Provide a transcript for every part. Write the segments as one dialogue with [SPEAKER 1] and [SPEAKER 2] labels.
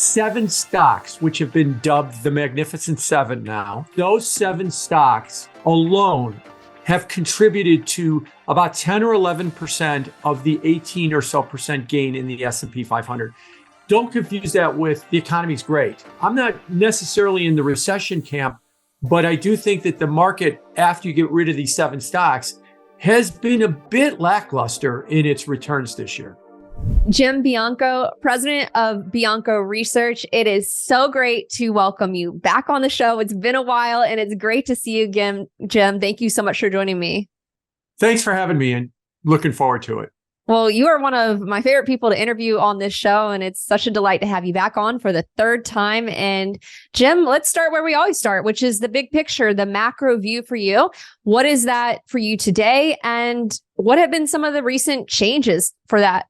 [SPEAKER 1] 7 stocks, which have been dubbed the Magnificent Seven now, those 7 stocks alone have contributed to about 10 or 11% of the 18 or so percent gain in the S&P 500. Don't confuse that with the economy's great. I'm not necessarily in the recession camp, but I do think that the market, after you get rid of these 7 stocks, has been a bit lackluster in its returns this year.
[SPEAKER 2] Jim Bianco, president of Bianco Research. It is so great to welcome you back on the show. It's been a while and it's great to see you again, Jim. Thank you so much for joining me.
[SPEAKER 1] Thanks for having me and looking forward to it.
[SPEAKER 2] Well, you are one of my favorite people to interview on this show, and it's such a delight to have you back on for the 3rd time. And Jim, let's start where we always start, which is the big picture, the macro view for you. What is that for you today? And what have been some of the recent changes for that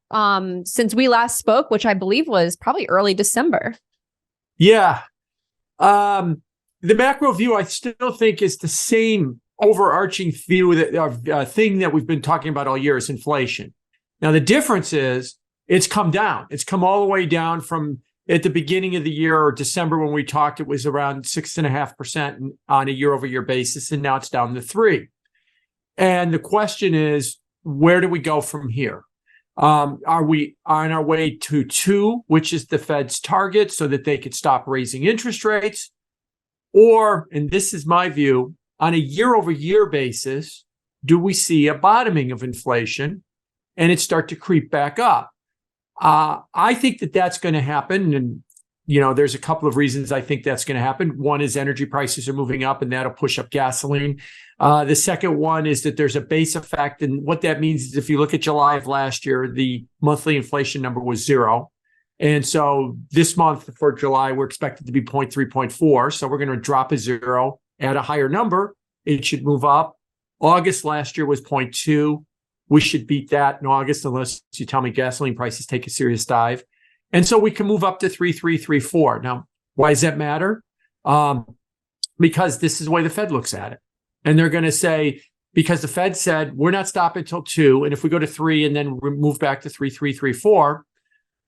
[SPEAKER 2] since we last spoke, which I believe was probably early December?
[SPEAKER 1] Yeah. The macro view, I still think, is the same overarching view thing that we've been talking about all year is inflation. Now, the difference is it's come down. It's come all the way down from at the beginning of the year or December when we talked, it was around 6.5% on a year over year basis. And now it's down to 3%. And the question is, where do we go from here? Are we on our way to 2, which is the Fed's target so that they could stop raising interest rates? Or, and this is my view, on a year over year basis, do we see a bottoming of inflation and it start to creep back up? I think that that's going to happen. And, there's a couple of reasons I think that's going to happen. One is energy prices are moving up and that'll push up gasoline. The second one is that there's a base effect. And what that means is if you look at July of last year, the monthly inflation number was 0. And so this month for July, we're expected to be 0.3, 0.4. So we're going to drop a 0, add a higher number. It should move up. August last year was 0.2. We should beat that in August unless you tell me gasoline prices take a serious dive. And so we can move up to 3.3, 3.4. Now, why does that matter? Because this is the way the Fed looks at it. And they're going to say, because the Fed said, we're not stopping until 2. And if we go to 3 and then move back to 3.3, 3.4,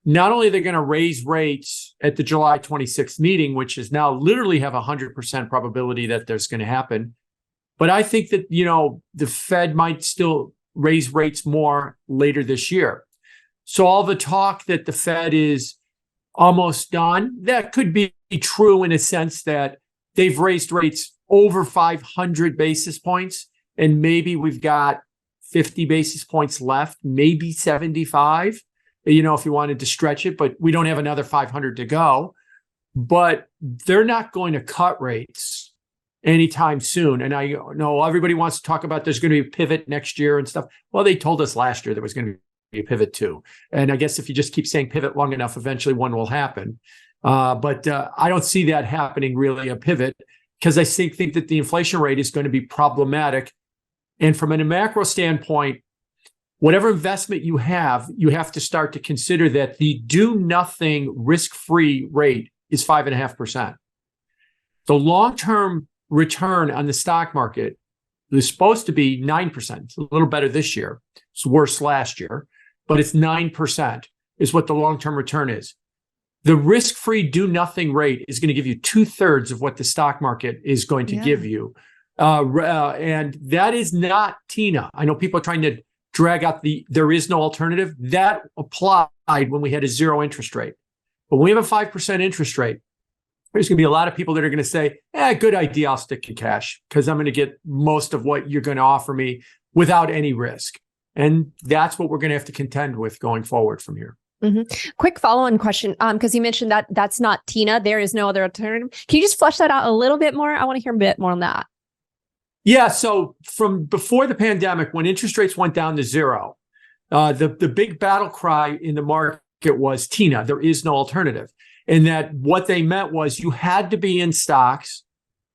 [SPEAKER 1] not only are they going to raise rates at the July 26th meeting, which is now literally have 100% probability that there's going to happen. But I think that, the Fed might still raise rates more later this year. So all the talk that the Fed is almost done, that could be true in a sense that they've raised rates over 500 basis points, and maybe we've got 50 basis points left, maybe 75, if you wanted to stretch it, but we don't have another 500 to go. But they're not going to cut rates anytime soon. And I know everybody wants to talk about there's going to be a pivot next year and stuff. Well, they told us last year there was going to be a pivot too. And I guess if you just keep saying pivot long enough, eventually one will happen. But I don't see that happening really, a pivot, because I think that the inflation rate is going to be problematic. And from a macro standpoint, whatever investment you have to start to consider that the do nothing risk-free rate is 5.5%. The long-term return on the stock market is supposed to be 9%. It's a little better this year. It's worse last year, but it's 9% is what the long-term return is. The risk-free do-nothing rate is going to give you 2/3 of what the stock market is going to give you. And that is not TINA. I know people are trying to drag out there is no alternative. That applied when we had a 0 interest rate. But when we have a 5% interest rate, there's going to be a lot of people that are going to say, good idea, I'll stick to cash because I'm going to get most of what you're going to offer me without any risk. And that's what we're going to have to contend with going forward from here.
[SPEAKER 2] Mm-hmm. Quick follow-on question, because you mentioned that that's not TINA. There is no other alternative. Can you just flesh that out a little bit more? I want to hear a bit more on that.
[SPEAKER 1] Yeah. So from before the pandemic, when interest rates went down to 0, the big battle cry in the market was TINA. There is no alternative. And that what they meant was you had to be in stocks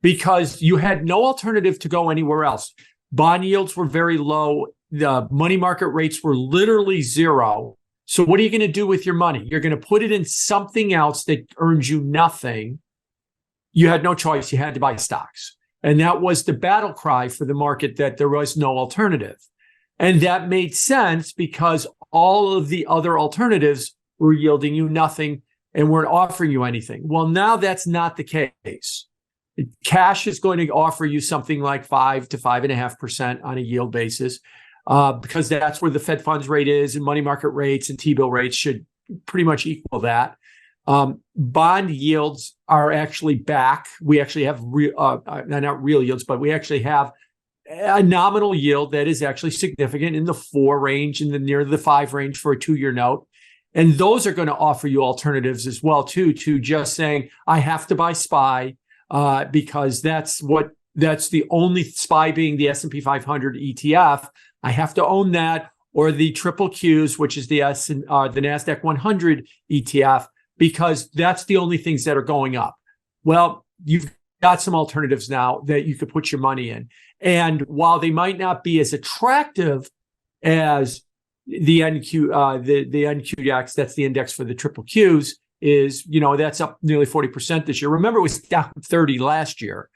[SPEAKER 1] because you had no alternative to go anywhere else. Bond yields were very low. The money market rates were literally 0. So what are you going to do with your money? You're going to put it in something else that earns you nothing. You had no choice. You had to buy stocks. And that was the battle cry for the market, that there was no alternative. And that made sense because all of the other alternatives were yielding you nothing. and weren't offering you anything. Well, now that's not the case. Cash is going to offer you something like 5 to 5.5% on a yield basis, because that's where the Fed funds rate is, and money market rates and T-bill rates should pretty much equal that. Bond yields are actually back. We actually have not real yields, but we actually have a nominal yield that is actually significant in the 4 range, in the near the 5 range for a 2-year note. And those are going to offer you alternatives as well, too, to just saying, I have to buy SPY because that's the only SPY being the S&P 500 ETF. I have to own that, or the triple Qs, which is the NASDAQ 100 ETF, because that's the only things that are going up. Well, you've got some alternatives now that you could put your money in. And while they might not be as attractive as the NQX, that's the index for the triple Qs, is, that's up nearly 40% this year. Remember, it was down 30 last year,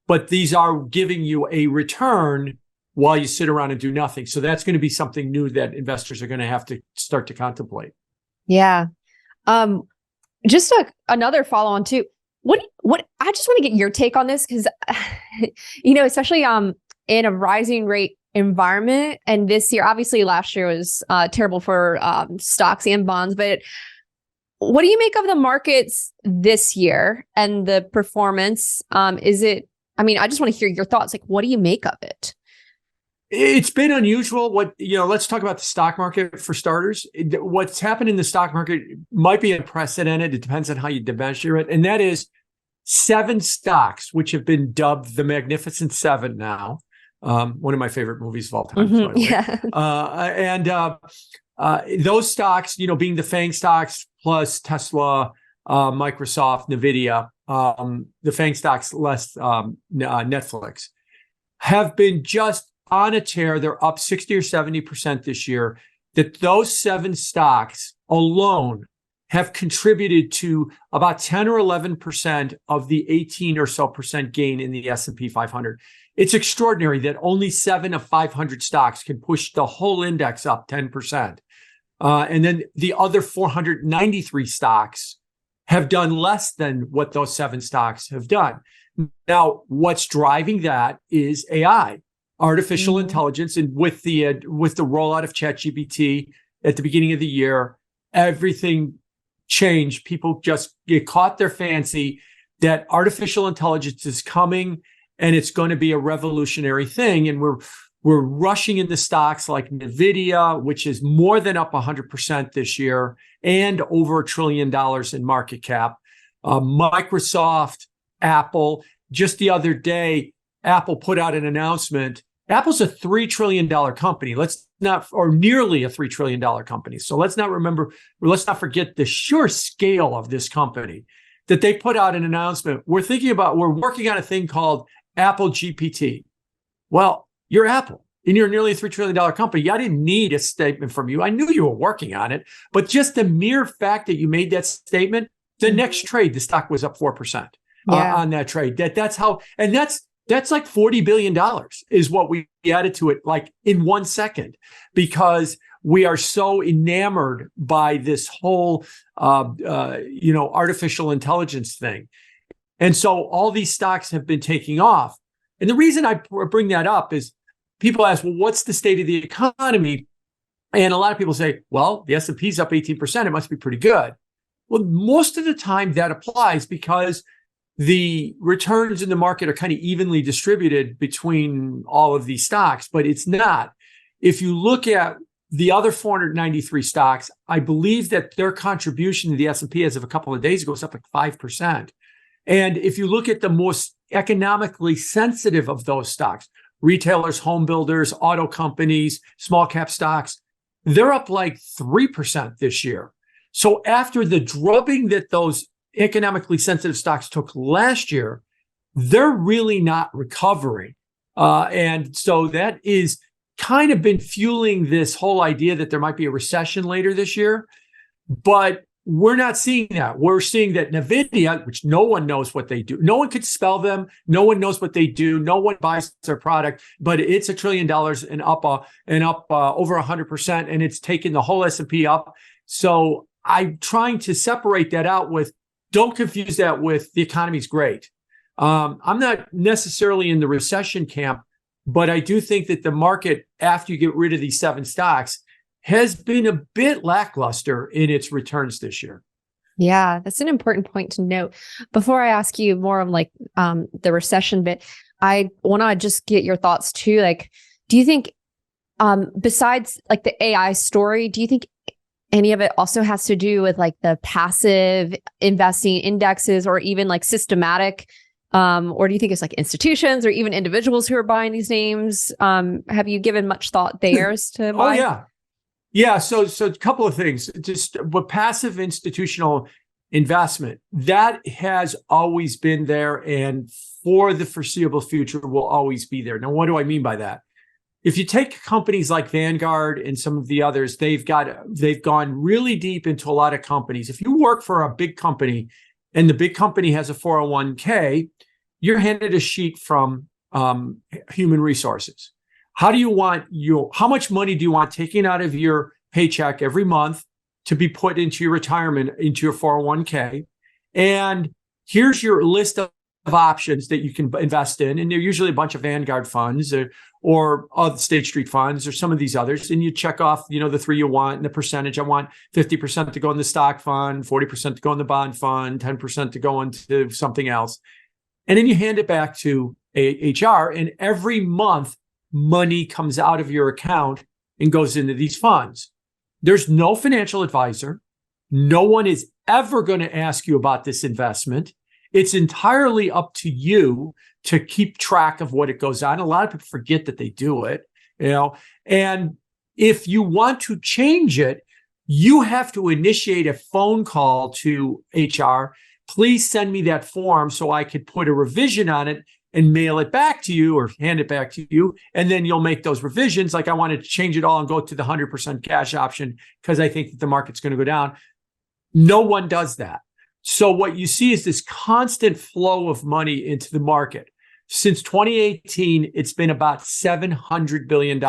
[SPEAKER 1] but these are giving you a return while you sit around and do nothing. So that's going to be something new that investors are going to have to start to contemplate. Yeah.
[SPEAKER 2] Just another follow on too. What I just want to get your take on this, because especially in a rising rate environment, and this year, obviously last year was terrible for stocks and bonds, but what do you make of the markets this year and the performance? I just want to hear your thoughts. Like, what do you make of it?
[SPEAKER 1] It's been unusual. Let's talk about the stock market for starters. What's happened in the stock market might be unprecedented. It depends on how you measure it. And that is 7 stocks, which have been dubbed the Magnificent Seven now. One of my favorite movies of all time.
[SPEAKER 2] Mm-hmm.
[SPEAKER 1] By the way.
[SPEAKER 2] Yeah.
[SPEAKER 1] Those stocks, being the FANG stocks plus Tesla, Microsoft, Nvidia, the FANG stocks less Netflix, have been just on a tear. They're up 60 or 70% this year. That those 7 stocks alone have contributed to about 10 or 11% of the 18 or so percent gain in the S&P 500. It's extraordinary that only 7 of 500 stocks can push the whole index up 10%. And then the other 493 stocks have done less than what those 7 stocks have done. Now, what's driving that is AI. Artificial intelligence, and with the rollout of ChatGPT at the beginning of the year, everything changed. People just caught their fancy that artificial intelligence is coming, and it's going to be a revolutionary thing. And we're rushing into stocks like Nvidia, which is more than up 100% this year, and over $1 trillion in market cap. Microsoft, Apple. Just the other day, Apple put out an announcement. Apple's a $3 trillion company. Or nearly a $3 trillion company. So let's not forget the sheer scale of this company, that they put out an announcement. We're working on a thing called Apple GPT. Well, you're Apple, and you're nearly a $3 trillion company. I didn't need a statement from you. I knew you were working on it, but just the mere fact that you made that statement, the next trade, the stock was up 4% on that trade. That's like $40 billion is what we added to it, like in 1 second, because we are so enamored by this whole, artificial intelligence thing. And so all these stocks have been taking off. And the reason I bring that up is people ask, well, what's the state of the economy? And a lot of people say, well, the S&P's up 18%. It must be pretty good. Well, most of the time that applies because the returns in the market are kind of evenly distributed between all of these stocks, but it's not. If you look at the other 493 stocks, I believe that their contribution to the S&P as of a couple of days ago is up like 5%. And if you look at the most economically sensitive of those stocks, retailers, home builders, auto companies, small cap stocks, they're up like 3% this year. So after the drubbing that those economically sensitive stocks took last year, they're really not recovering. And so that is kind of been fueling this whole idea that there might be a recession later this year. But we're not seeing that. We're seeing that Nvidia, which no one knows what they do. No one could spell them. No one knows what they do. No one buys their product, but it's $1 trillion and up over 100%. And it's taken the whole S&P up. So I'm trying to separate that out with, don't confuse that with the economy's great. I'm not necessarily in the recession camp, but I do think that the market, after you get rid of these 7 stocks, has been a bit lackluster in its returns this year.
[SPEAKER 2] Yeah, that's an important point to note. Before I ask you more of like the recession bit, I want to just get your thoughts too. Like, do you think besides like the AI story, do you think any of it also has to do with like the passive investing indexes or even like systematic? Or do you think it's like institutions or even individuals who are buying these names? Have you given much thought there as to why?
[SPEAKER 1] Oh, yeah. Yeah, so a couple of things. Just with passive institutional investment, that has always been there, and for the foreseeable future will always be there. Now, what do I mean by that? If you take companies like Vanguard and some of the others, they've gone really deep into a lot of companies. If you work for a big company and the big company has a 401k, you're handed a sheet from human resources. How much money do you want taken out of your paycheck every month to be put into your retirement, into your 401k? And here's your list of options that you can invest in. And they're usually a bunch of Vanguard funds or State Street funds or some of these others. And you check off, the 3 you want and the percentage. I want 50% to go in the stock fund, 40% to go in the bond fund, 10% to go into something else. And then you hand it back to HR, and every month money comes out of your account and goes into these funds. There's no financial advisor. No one is ever going to ask you about this investment. It's entirely up to you to keep track of what it goes on. A lot of people forget that they do it, and if you want to change it, you have to initiate a phone call to HR. Please send me that form so I could put a revision on it and mail it back to you or hand it back to you. And then you'll make those revisions. Like, I want to change it all and go to the 100% cash option because I think that the market's going to go down. No one does that. So what you see is this constant flow of money into the market. Since 2018, it's been about $700 billion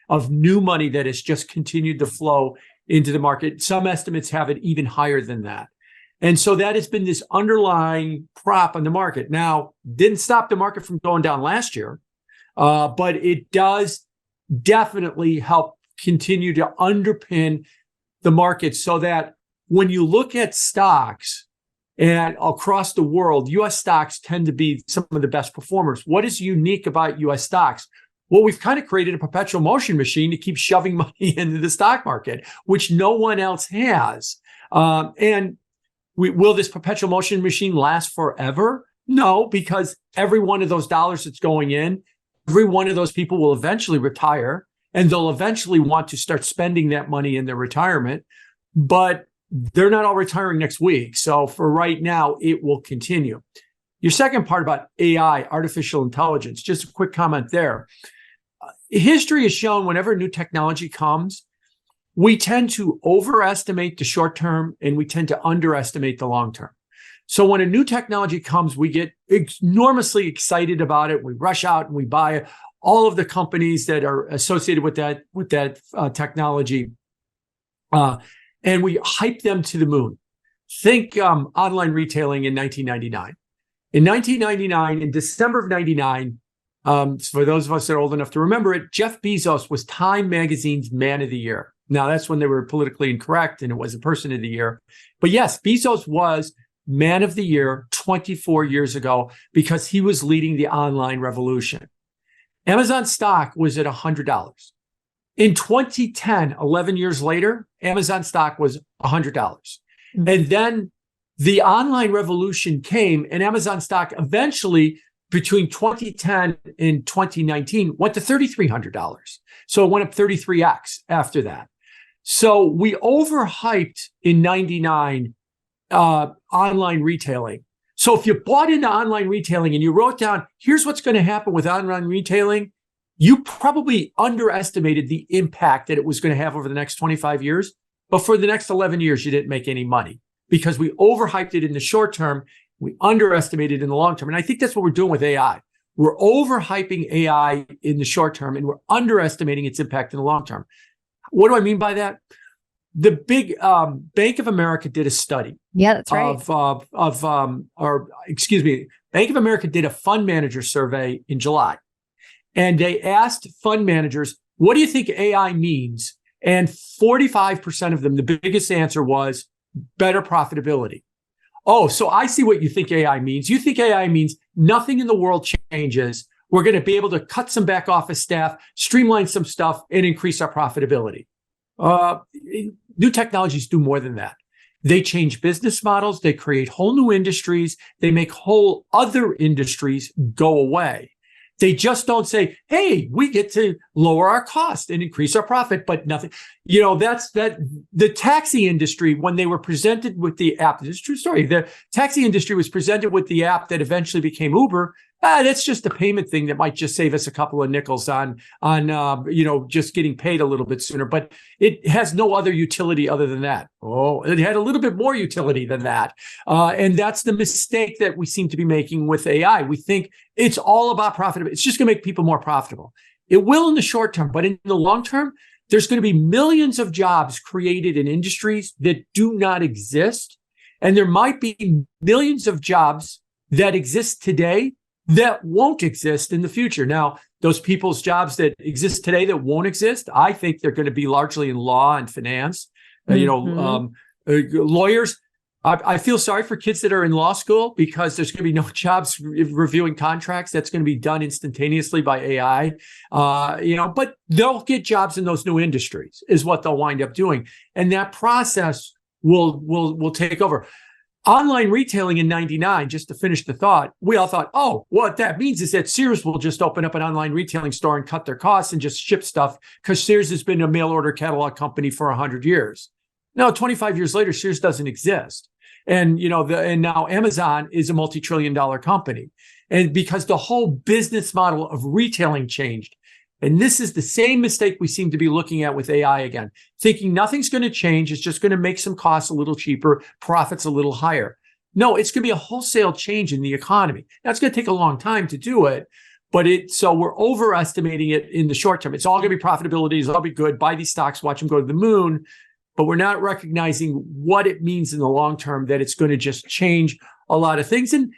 [SPEAKER 1] of new money that has just continued to flow into the market. Some estimates have it even higher than that. And so that has been this underlying prop on the market. Now, didn't stop the market from going down last year, but it does definitely help continue to underpin the market so that when you look at stocks and across the world, U.S. stocks tend to be some of the best performers. What is unique about U.S. stocks? Well, we've kind of created a perpetual motion machine to keep shoving money into the stock market, which no one else has. Will this perpetual motion machine last forever? No, because every one of those dollars that's going in, every one of those people will eventually retire, and they'll eventually want to start spending that money in their retirement. But they're not all retiring next week. So for right now, it will continue. Your second part about AI, artificial intelligence, just a quick comment there. History has shown whenever new technology comes, we tend to overestimate the short term and we tend to underestimate the long term. So when a new technology comes, we get enormously excited about it. We rush out and we buy all of the companies that are associated with that technology, and we hype them to the moon. Think online retailing in 1999. In 1999, in December of 99, for those of us that are old enough to remember it, Jeff Bezos was Time Magazine's Man of the Year. Now, that's when they were politically incorrect and it was a Person of the Year. But yes, Bezos was Man of the Year 24 years ago because he was leading the online revolution. Amazon stock was at $100. In 2010, 11 years later, Amazon stock was $100. Mm-hmm. And then the online revolution came, and Amazon stock eventually, between 2010 and 2019, went to $3,300. So it went up 33x after that. So we overhyped in 99 online retailing. So if you bought into online retailing and you wrote down, here's what's going to happen with online retailing, you probably underestimated the impact that it was going to have over the next 25 years. But for the next 11 years, you didn't make any money because we overhyped it in the short term. We underestimated it in the long term. And I think that's what we're doing with AI. We're overhyping AI in the short term and we're underestimating its impact in the long term. What do I mean by that? the big Bank of America did a study.
[SPEAKER 2] Yeah, that's right.
[SPEAKER 1] Bank of America did a fund manager survey in July, and they asked fund managers, "What do you think AI means?" And 45% of them, the biggest answer was better profitability. Oh, so I see what you think AI means. You think AI means nothing in the world changes. We're going to be able to cut some back office staff, streamline some stuff, and increase our profitability. New technologies do more than that. They change business models. They create whole new industries. They make whole other industries go away. They just don't say, hey, we get to lower our cost and increase our profit, but nothing. That's the taxi industry, when they were presented with the app, this is a true story. The taxi industry was presented with the app that eventually became Uber. That's just a payment thing that might just save us a couple of nickels on just getting paid a little bit sooner. But it has no other utility other than that. Oh, it had a little bit more utility than that. And that's the mistake that we seem to be making with AI. We think it's all about profitability. It's just going to make people more profitable. It will in the short term, but in the long term, there's going to be millions of jobs created in industries that do not exist. And there might be millions of jobs that exist today that won't exist in the future. Now, those people's jobs that exist today that won't exist, I think they're going to be largely in law and finance. Lawyers. I feel sorry for kids that are in law school, because there's going to be no jobs reviewing contracts. That's going to be done instantaneously by AI. But they'll get jobs in those new industries is what they'll wind up doing, and that process will take over. Online retailing in '99, just to finish the thought, we all thought, oh, what that means is that Sears will just open up an online retailing store and cut their costs and just ship stuff, because Sears has been a mail order catalog company for 100 years. Now, 25 years later, Sears doesn't exist. And, and now Amazon is a multi-trillion-dollar company. And because the whole business model of retailing changed. And this is the same mistake we seem to be looking at with AI again, thinking nothing's going to change. It's just going to make some costs a little cheaper, profits a little higher. No, it's going to be a wholesale change in the economy. Now, it's going to take a long time to do it, but so we're overestimating it in the short term. It's all going to be profitability. It's all be good. Buy these stocks, watch them go to the moon. But we're not recognizing what it means in the long term, that it's going to just change a lot of things. And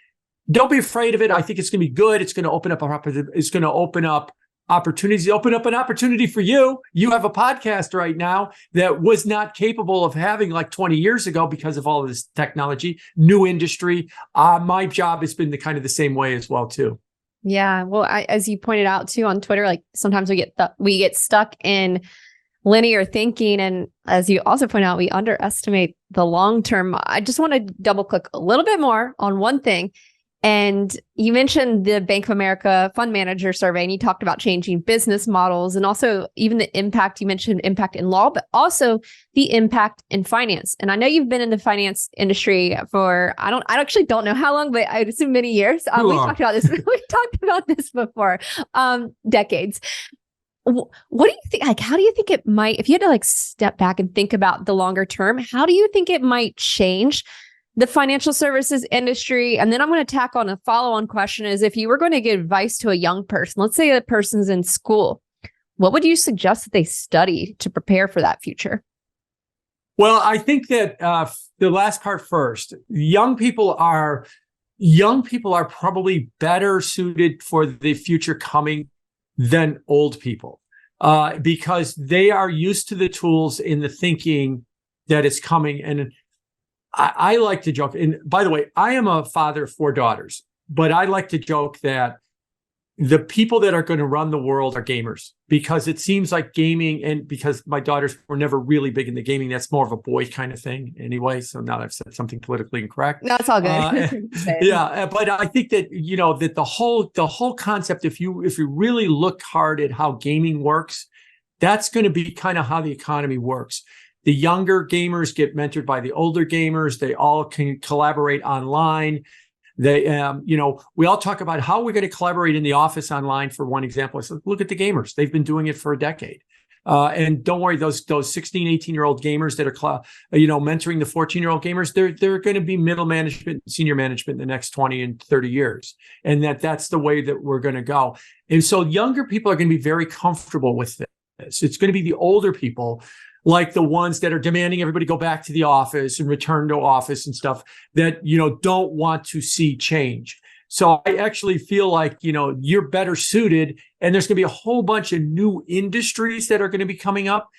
[SPEAKER 1] don't be afraid of it. I think it's going to be good. It's going to open up opportunities, open up an opportunity for you. You have a podcast right now that was not capable of having like 20 years ago because of all of this technology, new industry. My job has been the same way as well, too.
[SPEAKER 2] Yeah. Well, as you pointed out, too, on Twitter, like sometimes we get stuck in linear thinking. And as you also point out, we underestimate the long term. I just want to double click a little bit more on one thing. And you mentioned the Bank of America fund manager survey, and you talked about changing business models, and also even the impact. You mentioned impact in law, but also the impact in finance. And I know you've been in the finance industry for, I actually don't know how long, but I'd assume many years. We talked about this. We talked about this before, decades. What do you think? Like, how do you think it might, if you had to step back and think about the longer term, how do you think it might change the financial services industry? And then I'm going to tack on a follow-on question is, if you were going to give advice to a young person, let's say a person's in school, what would you suggest that they study to prepare for that future?
[SPEAKER 1] Well, I think that the last part first, young people are probably better suited for the future coming than old people, because they are used to the tools in the thinking that is coming. And I like to joke, and by the way, I am a father of 4 daughters, but I like to joke that the people that are going to run the world are gamers, because it seems like gaming, and because my daughters were never really big into gaming, that's more of a boy kind of thing anyway. So now I've said something politically incorrect.
[SPEAKER 2] No, it's all good.
[SPEAKER 1] Yeah, but I think that that the whole concept, if you really look hard at how gaming works, that's going to be kind of how the economy works. The younger gamers get mentored by the older gamers. They all can collaborate online. They, we all talk about how we're going to collaborate in the office online. For one example, I said, look at the gamers. They've been doing it for a decade. And don't worry, those 16, 18-year-old gamers that are, mentoring the 14-year-old gamers, they're going to be middle management, senior management in the next 20 and 30 years. And that's the way that we're going to go. And so younger people are going to be very comfortable with this. It's going to be the older people like the ones that are demanding everybody go back to the office and return to office and stuff that, don't want to see change. So I actually feel like, you're better suited, and there's going to be a whole bunch of new industries that are going to be coming up.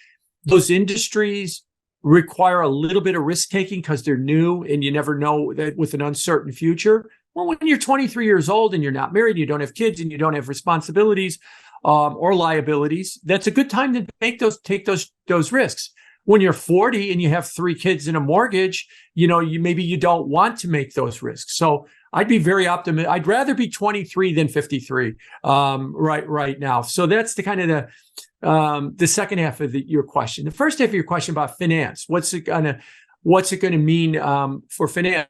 [SPEAKER 1] Those industries require a little bit of risk taking because they're new and you never know that with an uncertain future. Well, when you're 23 years old and you're not married, you don't have kids and you don't have responsibilities or liabilities, that's a good time to take those risks. When you're 40 and you have 3 kids and a mortgage, maybe you don't want to make those risks. So I'd be very optimistic. I'd rather be 23 than 53 right now. So that's the kind of the second half of your question. The first half of your question about finance, what's it gonna mean for finance?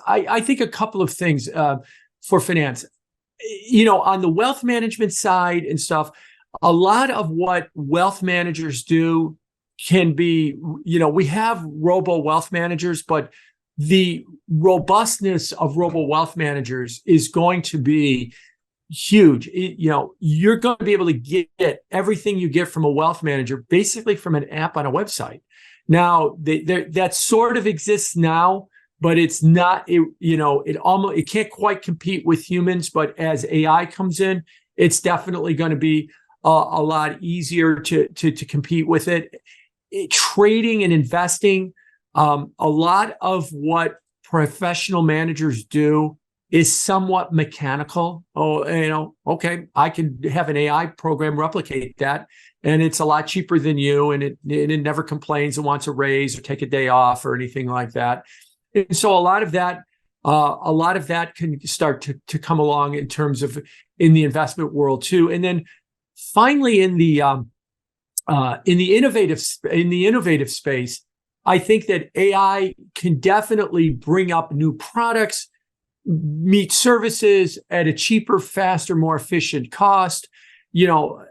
[SPEAKER 1] I think a couple of things for finance. On the wealth management side and stuff, a lot of what wealth managers do can be, we have robo wealth managers, but the robustness of robo wealth managers is going to be huge. You're going to be able to get everything you get from a wealth manager basically from an app on a website. Now, that sort of exists now, but it's not, it can't quite compete with humans. But as AI comes in, it's definitely going to be a lot easier to compete with it. Trading and investing, a lot of what professional managers do is somewhat mechanical. Okay, I can have an AI program replicate that, and it's a lot cheaper than you, and it never complains and wants a raise or take a day off or anything like that. And so a lot of that can start to come along in terms of in the investment world too. And then finally, in the innovative space, I think that AI can definitely bring up new products, meet services at a cheaper, faster, more efficient cost. You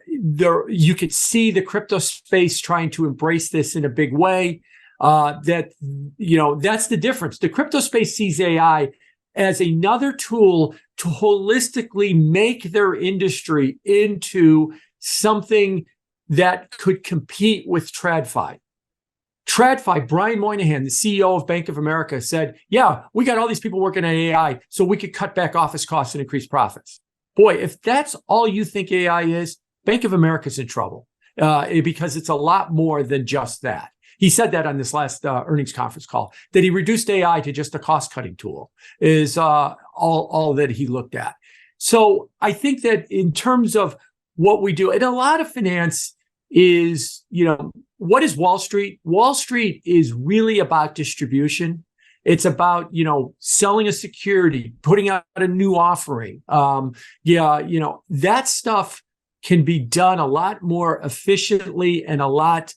[SPEAKER 1] could see the crypto space trying to embrace this in a big way. That's the difference. The crypto space sees AI as another tool to holistically make their industry into something that could compete with TradFi. TradFi, Brian Moynihan, the CEO of Bank of America, said, yeah, we got all these people working on AI so we could cut back office costs and increase profits. Boy, if that's all you think AI is, Bank of America's in trouble because it's a lot more than just that. He said that on this last earnings conference call, that he reduced AI to just a cost-cutting tool is all that he looked at. So I think that in terms of what we do, and a lot of finance is, what is Wall Street? Wall Street is really about distribution. It's about, selling a security, putting out a new offering. That stuff can be done a lot more efficiently and a lot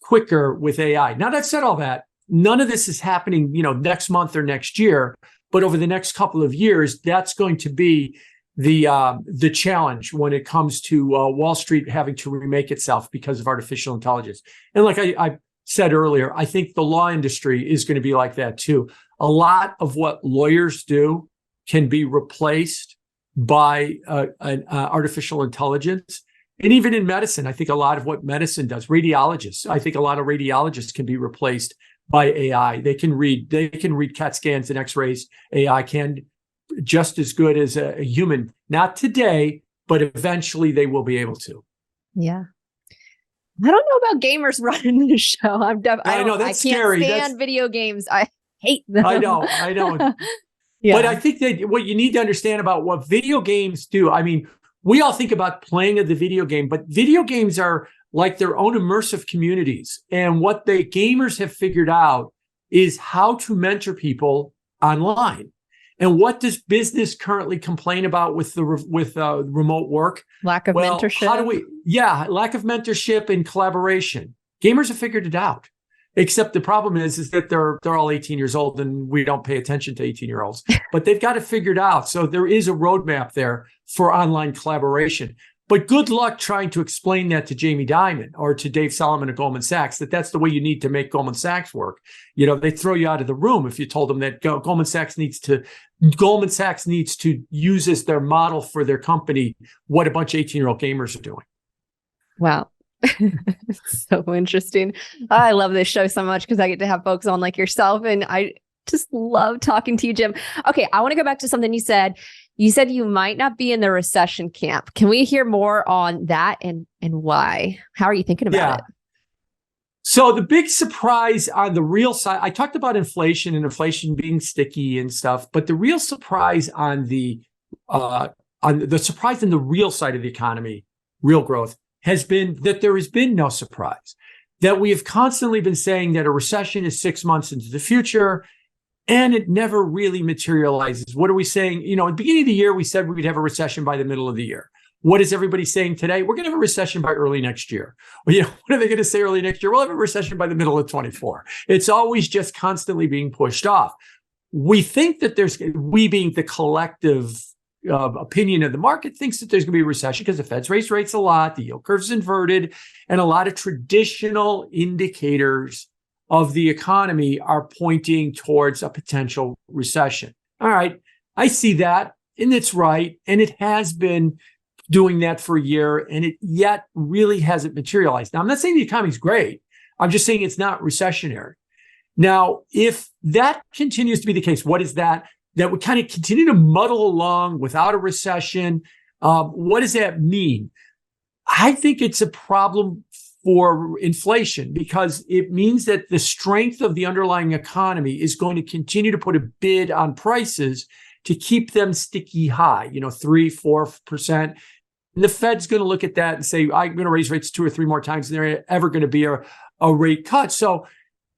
[SPEAKER 1] quicker with AI. Now, that said all that, none of this is happening, next month or next year, but over the next couple of years, that's going to be the challenge when it comes to Wall Street having to remake itself because of artificial intelligence. And like I said earlier, I think the law industry is going to be like that too. A lot of what lawyers do can be replaced by artificial intelligence. And even in medicine, I think a lot of what medicine does, I think a lot of radiologists can be replaced by AI. They can read CAT scans and X-rays. AI can just as good as a human. Not today, but eventually they will be able to.
[SPEAKER 2] Yeah. I don't know about gamers running this show. I know
[SPEAKER 1] that's scary.
[SPEAKER 2] I can't stand video games. I hate them.
[SPEAKER 1] I know.
[SPEAKER 2] Yeah.
[SPEAKER 1] But I think that what you need to understand about what video games do, we all think about playing of the video game, but video games are like their own immersive communities. And what the gamers have figured out is how to mentor people online. And what does business currently complain about with remote work?
[SPEAKER 2] Lack of mentorship.
[SPEAKER 1] Lack of mentorship and collaboration. Gamers have figured it out. Except the problem is that they're all 18 years old and we don't pay attention to 18-year-olds. But they've got it figured out. So there is a roadmap there for online collaboration. But good luck trying to explain that to Jamie Dimon or to Dave Solomon at Goldman Sachs, that's the way you need to make Goldman Sachs work. They throw you out of the room if you told them that Goldman Sachs needs to use as their model for their company what a bunch of 18-year-old gamers are doing.
[SPEAKER 2] Wow. So interesting. I love this show so much because I get to have folks on like yourself, and I just love talking to you, Jim. Okay, I want to go back to something you said. You said you might not be in the recession camp. Can we hear more on that and why? How are you thinking about it?
[SPEAKER 1] So the big surprise on the real side, I talked about inflation and inflation being sticky and stuff, but the real surprise on the surprise in the real side of the economy, real growth, has been that there has been no surprise. That we have constantly been saying that a recession is 6 months into the future, and it never really materializes. What are we saying? At the beginning of the year, we said we'd have a recession by the middle of the year. What is everybody saying today? We're going to have a recession by early next year. Well, what are they going to say early next year? We'll have a recession by the middle of 24. It's always just constantly being pushed off. We think that we being the collective opinion of the market thinks that there's going to be a recession because the Fed's raised rates a lot, the yield curve's inverted, and a lot of traditional indicators of the economy are pointing towards a potential recession. All right, I see that, and it's right, and it has been doing that for a year, and it yet really hasn't materialized. Now, I'm not saying the economy's great. I'm just saying it's not recessionary. Now, if that continues to be the case, what is that? That would kind of continue to muddle along without a recession. What does that mean? I think it's a problem for inflation because it means that the strength of the underlying economy is going to continue to put a bid on prices to keep them sticky high, 3-4%. And the Fed's going to look at that and say, I'm going to raise rates 2 or 3 more times than there ever going to be a rate cut. So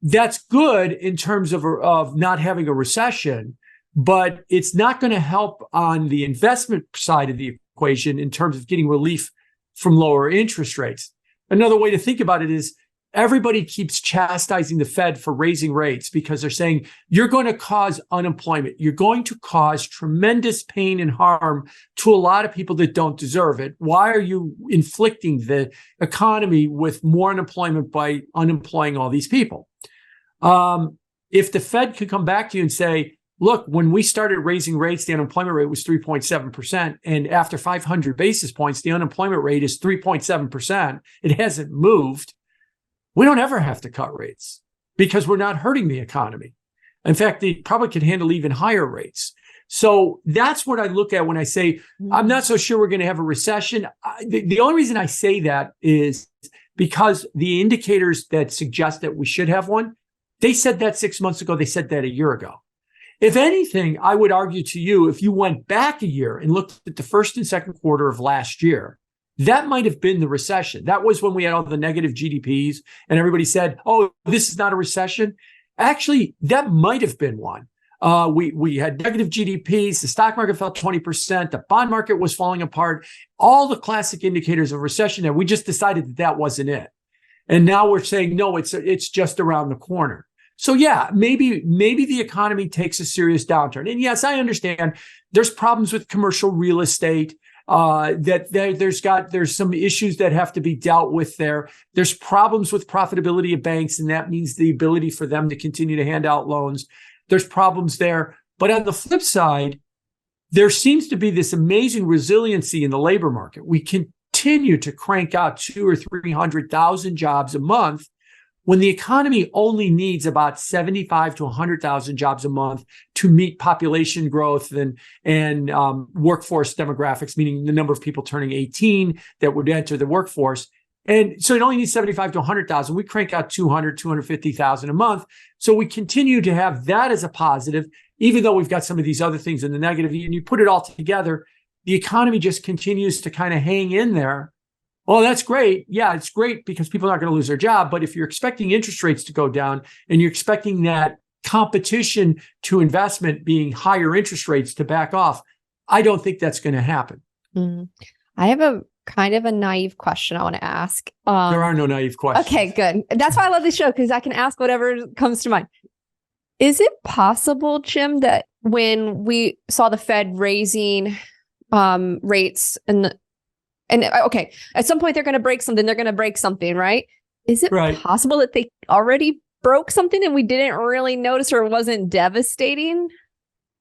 [SPEAKER 1] that's good in terms of not having a recession, but it's not going to help on the investment side of the equation in terms of getting relief from lower interest rates. Another way to think about it is everybody keeps chastising the Fed for raising rates because they're saying you're going to cause unemployment. You're going to cause tremendous pain and harm to a lot of people that don't deserve it. Why are you inflicting the economy with more unemployment by unemploying all these people? If the Fed could come back to you and say, look, when we started raising rates, the unemployment rate was 3.7%. And after 500 basis points, the unemployment rate is 3.7%. It hasn't moved. We don't ever have to cut rates because we're not hurting the economy. In fact, they probably could handle even higher rates. So that's what I look at when I say, I'm not so sure we're going to have a recession. The only reason I say that is because the indicators that suggest that we should have one, they said that 6 months ago. They said that a year ago. If anything, I would argue to you, if you went back a year and looked at the first and second quarter of last year, that might have been the recession. That was when we had all the negative GDPs and everybody said, oh, this is not a recession. Actually, that might have been one. We had negative GDPs. The stock market fell 20%. The bond market was falling apart. All the classic indicators of recession, and we just decided that that wasn't it. And now we're saying, no, it's just around the corner. So yeah, maybe the economy takes a serious downturn. And yes, I understand there's problems with commercial real estate. There's some issues that have to be dealt with there. There's problems with profitability of banks, and that means the ability for them to continue to hand out loans. There's problems there. But on the flip side, there seems to be this amazing resiliency in the labor market. We continue to crank out 200,000 or 300,000 jobs a month when the economy only needs about 75 to 100,000 jobs a month to meet population growth and workforce demographics, meaning the number of people turning 18 that would enter the workforce. And so it only needs 75 to 100,000. We crank out 200, 250,000 a month. So we continue to have that as a positive, even though we've got some of these other things in the negative. And you put it all together, the economy just continues to kind of hang in there. Well, that's great. Yeah, it's great because people aren't going to lose their job. But if you're expecting interest rates to go down and you're expecting that competition to investment being higher interest rates to back off, I don't think that's going to happen.
[SPEAKER 2] I have a kind of a naive question I want to ask.
[SPEAKER 1] There are no naive questions.
[SPEAKER 2] Okay, good. That's why I love this show, because I can ask whatever comes to mind. Is it possible, Jim, that when we saw the Fed raising rates and okay, at some point they're going to break something, right? Is it possible that they already broke something and we didn't really notice, or it wasn't devastating?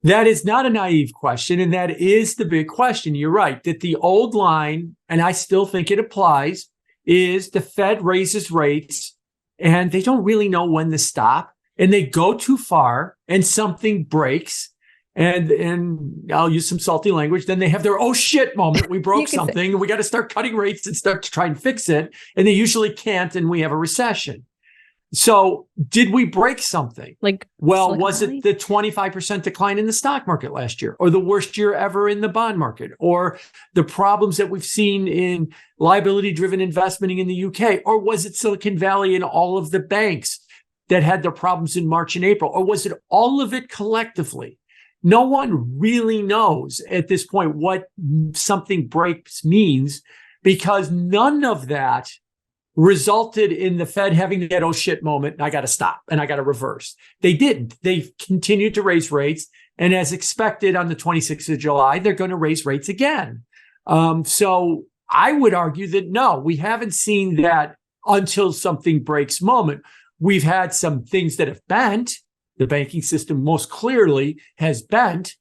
[SPEAKER 1] That is not a naive question. And that is the big question. You're right that the old line, and I still think it applies, is the Fed raises rates and they don't really know when to stop, and they go too far and something breaks. And I'll use some salty language. Then they have their, oh shit moment. We broke something. We got to start cutting rates and start to try and fix it. And they usually can't. And we have a recession. So did we break something? Was it the 25% decline in the stock market last year, or the worst year ever in the bond market, or the problems that we've seen in liability driven investing in the UK? Or was it Silicon Valley and all of the banks that had their problems in March and April? Or was it all of it collectively? No one really knows at this point what something breaks means, because none of that resulted in the Fed having that, oh shit moment, and I got to stop and I got to reverse. They didn't. They continued to raise rates. And as expected on the 26th of July, they're going to raise rates again. So I would argue that no, we haven't seen that until something breaks moment. We've had some things that have bent. The banking system most clearly has bent,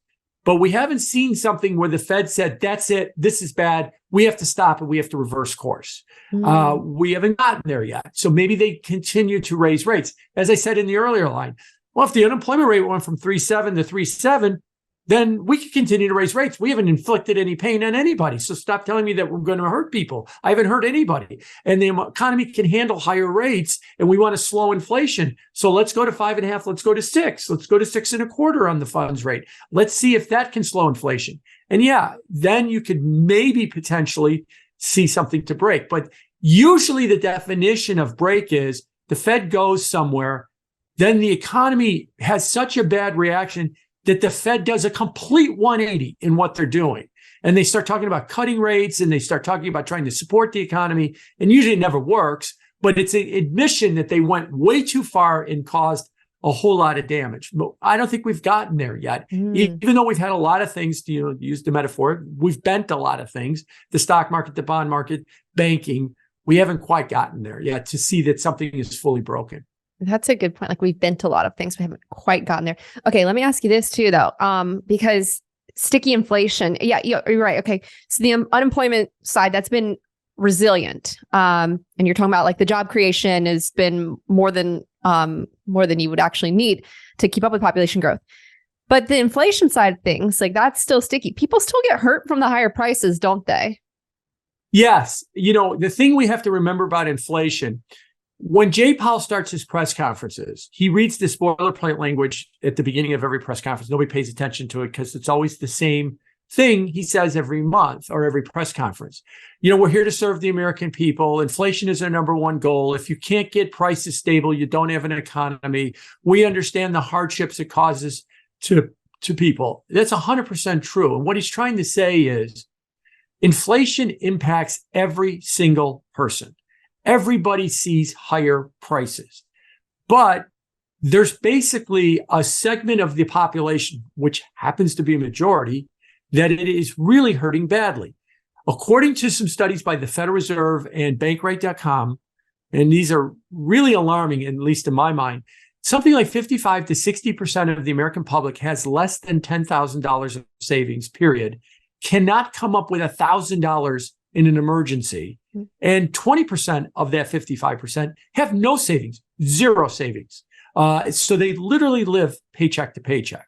[SPEAKER 1] but we haven't seen something where the Fed said, that's it, this is bad, we have to stop and we have to reverse course. We haven't gotten there yet. So maybe they continue to raise rates. As I said in the earlier line, well, if the unemployment rate went from 3.7 to 3.7, then we could continue to raise rates. We haven't inflicted any pain on anybody. So stop telling me that we're going to hurt people. I haven't hurt anybody. And the economy can handle higher rates, and we want to slow inflation. So let's go to 5.5. Let's go to 6. Let's go to 6.25 on the funds rate. Let's see if that can slow inflation. And yeah, then you could maybe potentially see something to break. But usually the definition of break is the Fed goes somewhere, then the economy has such a bad reaction that the Fed does a complete 180 in what they're doing. And they start talking about cutting rates, and they start talking about trying to support the economy. And usually it never works, but it's an admission that they went way too far and caused a whole lot of damage. But I don't think we've gotten there yet. Even though we've had a lot of things, to use the metaphor, we've bent a lot of things, the stock market, the bond market, banking. We haven't quite gotten there yet to see that something is fully broken.
[SPEAKER 2] That's a good point. Like, we've bent a lot of things, we haven't quite gotten there. Okay, let me ask you this too, though, because sticky inflation. Yeah, you're right. Okay, so the unemployment side, that's been resilient, and you're talking about like the job creation has been more than you would actually need to keep up with population growth. But the inflation side of things, like, that's still sticky. People still get hurt from the higher prices, don't they?
[SPEAKER 1] Yes. The thing we have to remember about inflation, when Jay Powell starts his press conferences, he reads the boilerplate language at the beginning of every press conference. Nobody pays attention to it because it's always the same thing he says every month or every press conference. We're here to serve the American people. Inflation is our number one goal. If you can't get prices stable, you don't have an economy. We understand the hardships it causes to people. That's 100% true. And what he's trying to say is inflation impacts every single person. Everybody sees higher prices, but there's basically a segment of the population, which happens to be a majority, that it is really hurting badly. According to some studies by the Federal Reserve and Bankrate.com, and these are really alarming, at least in my mind, something like 55 to 60% of the American public has less than $10,000 of savings, period, cannot come up with $1,000 in an emergency. And 20% of that 55% have no savings, zero savings. So they literally live paycheck to paycheck.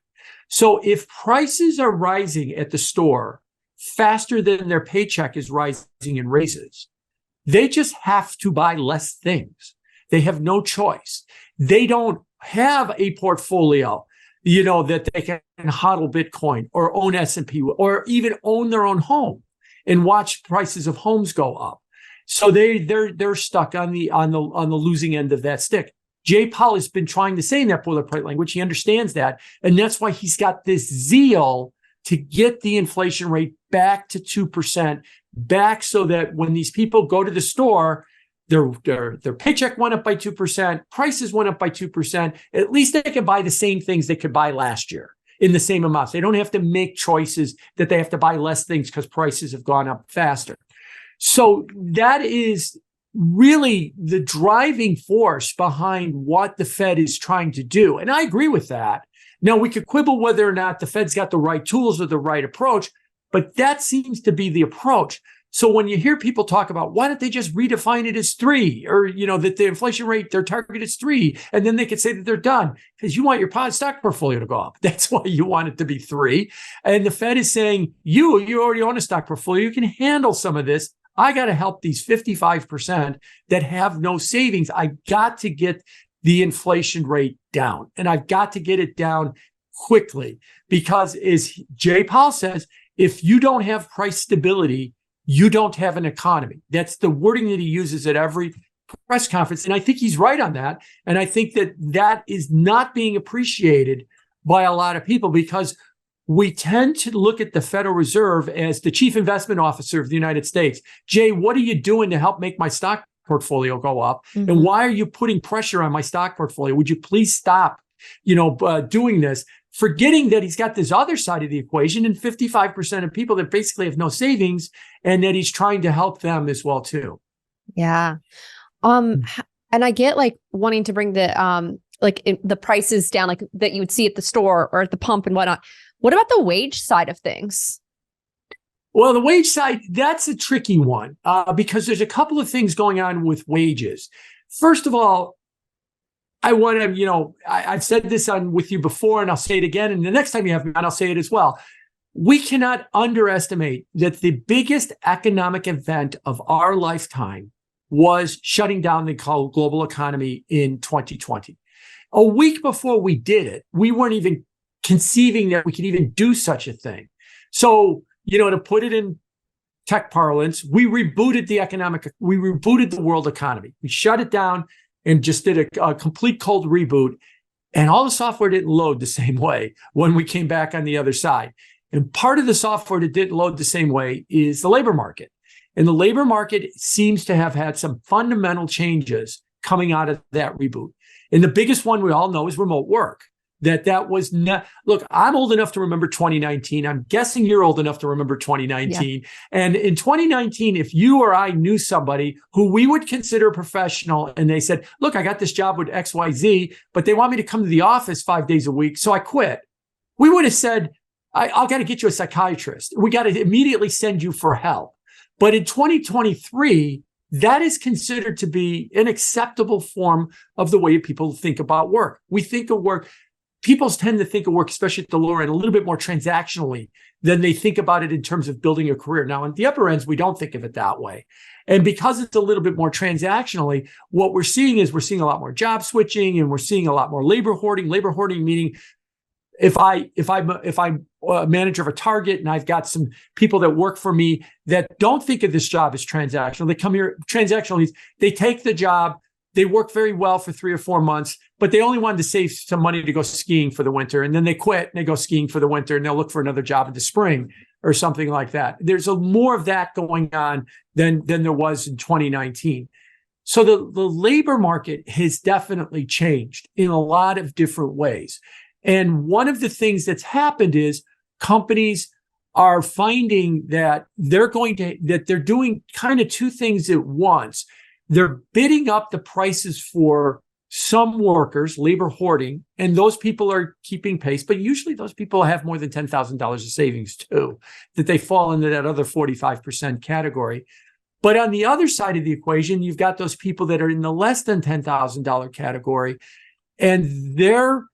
[SPEAKER 1] So if prices are rising at the store faster than their paycheck is rising in raises, they just have to buy less things. They have no choice. They don't have a portfolio, that they can hodl Bitcoin or own S&P or even own their own home and watch prices of homes go up. So they're stuck on the losing end of that stick. Jay Powell has been trying to say in that boilerplate language, he understands that, and that's why he's got this zeal to get the inflation rate back to 2%, back so that when these people go to the store, their paycheck went up by 2%, prices went up by 2%. At least they can buy the same things they could buy last year in the same amounts. They don't have to make choices that they have to buy less things because prices have gone up faster. So that is really the driving force behind what the Fed is trying to do. And I agree with that. Now, we could quibble whether or not the Fed's got the right tools or the right approach, but that seems to be the approach. So when you hear people talk about why don't they just redefine it as 3, or that the inflation rate, their target is 3, and then they could say that they're done, because you want your stock portfolio to go up. That's why you want it to be 3. And the Fed is saying, you already own a stock portfolio, you can handle some of this. I got to help these 55% that have no savings. I got to get the inflation rate down, and I've got to get it down quickly, because as Jay Powell says, if you don't have price stability, you don't have an economy. That's the wording that he uses at every press conference. And I think he's right on that. And I think that is not being appreciated by a lot of people, because we tend to look at the Federal Reserve as the chief investment officer of the United States. Jay, what are you doing to help make my stock portfolio go up? Mm-hmm. And why are you putting pressure on my stock portfolio? Would you please stop, doing this? Forgetting that he's got this other side of the equation, and 55% of people that basically have no savings, and that he's trying to help them as well too.
[SPEAKER 2] Yeah. And I get wanting to bring the prices down, like that you would see at the store or at the pump and whatnot. What about the wage side of things?
[SPEAKER 1] Well, the wage side, that's a tricky one, because there's a couple of things going on with wages. First of all, I want to, I've said this with you before, and I'll say it again. And the next time you have me on, I'll say it as well. We cannot underestimate that the biggest economic event of our lifetime was shutting down the global economy in 2020. A week before we did it, we weren't even conceiving that we could even do such a thing. So, to put it in tech parlance, we rebooted the world economy. We shut it down and just did a complete cold reboot. And all the software didn't load the same way when we came back on the other side. And part of the software that didn't load the same way is the labor market. And the labor market seems to have had some fundamental changes coming out of that reboot. And the biggest one we all know is remote work. That was not, look, I'm old enough to remember 2019. I'm guessing you're old enough to remember 2019. Yeah. And in 2019, if you or I knew somebody who we would consider a professional, and they said, look, I got this job with XYZ, but they want me to come to the office 5 days a week, so I quit. We would have said, I've got to get you a psychiatrist. We got to immediately send you for help. But in 2023, that is considered to be an acceptable form of the way people think about work. We think of work. People tend to think of work, especially at the lower end, a little bit more transactionally than they think about it in terms of building a career. Now, at the upper ends, we don't think of it that way. And because it's a little bit more transactionally, what we're seeing is a lot more job switching, and we're seeing a lot more labor hoarding. Labor hoarding meaning if I'm a manager of a Target and I've got some people that work for me that don't think of this job as transactional, they come here transactionally, they take the job, they work very well for 3 or 4 months, but they only wanted to save some money to go skiing for the winter. And then they quit and they go skiing for the winter, and they'll look for another job in the spring or something like that. There's more of that going on than there was in 2019. So the labor market has definitely changed in a lot of different ways. And one of the things that's happened is companies are finding that they're doing kind of two things at once. They're bidding up the prices for some workers, labor hoarding, and those people are keeping pace. But usually those people have more than $10,000 of savings too, that they fall into that other 45% category. But on the other side of the equation, you've got those people that are in the less than $10,000 category, and they're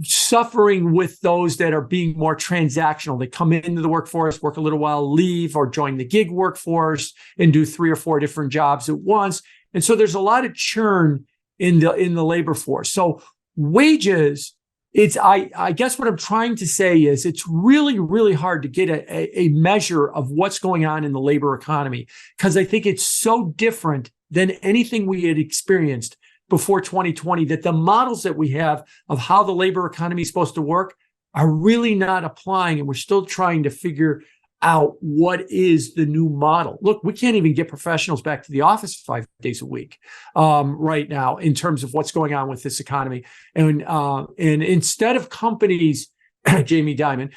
[SPEAKER 1] suffering with those that are being more transactional. They come into the workforce, work a little while, leave, or join the gig workforce and do 3 or 4 different jobs at once. And so there's a lot of churn in the labor force. So wages, I guess what I'm trying to say is it's really, really hard to get a measure of what's going on in the labor economy, because I think it's so different than anything we had experienced before 2020, that the models that we have of how the labor economy is supposed to work are really not applying. And we're still trying to figure out what is the new model. Look, we can't even get professionals back to the office 5 days a week right now in terms of what's going on with this economy. And instead of companies, Jamie Dimon,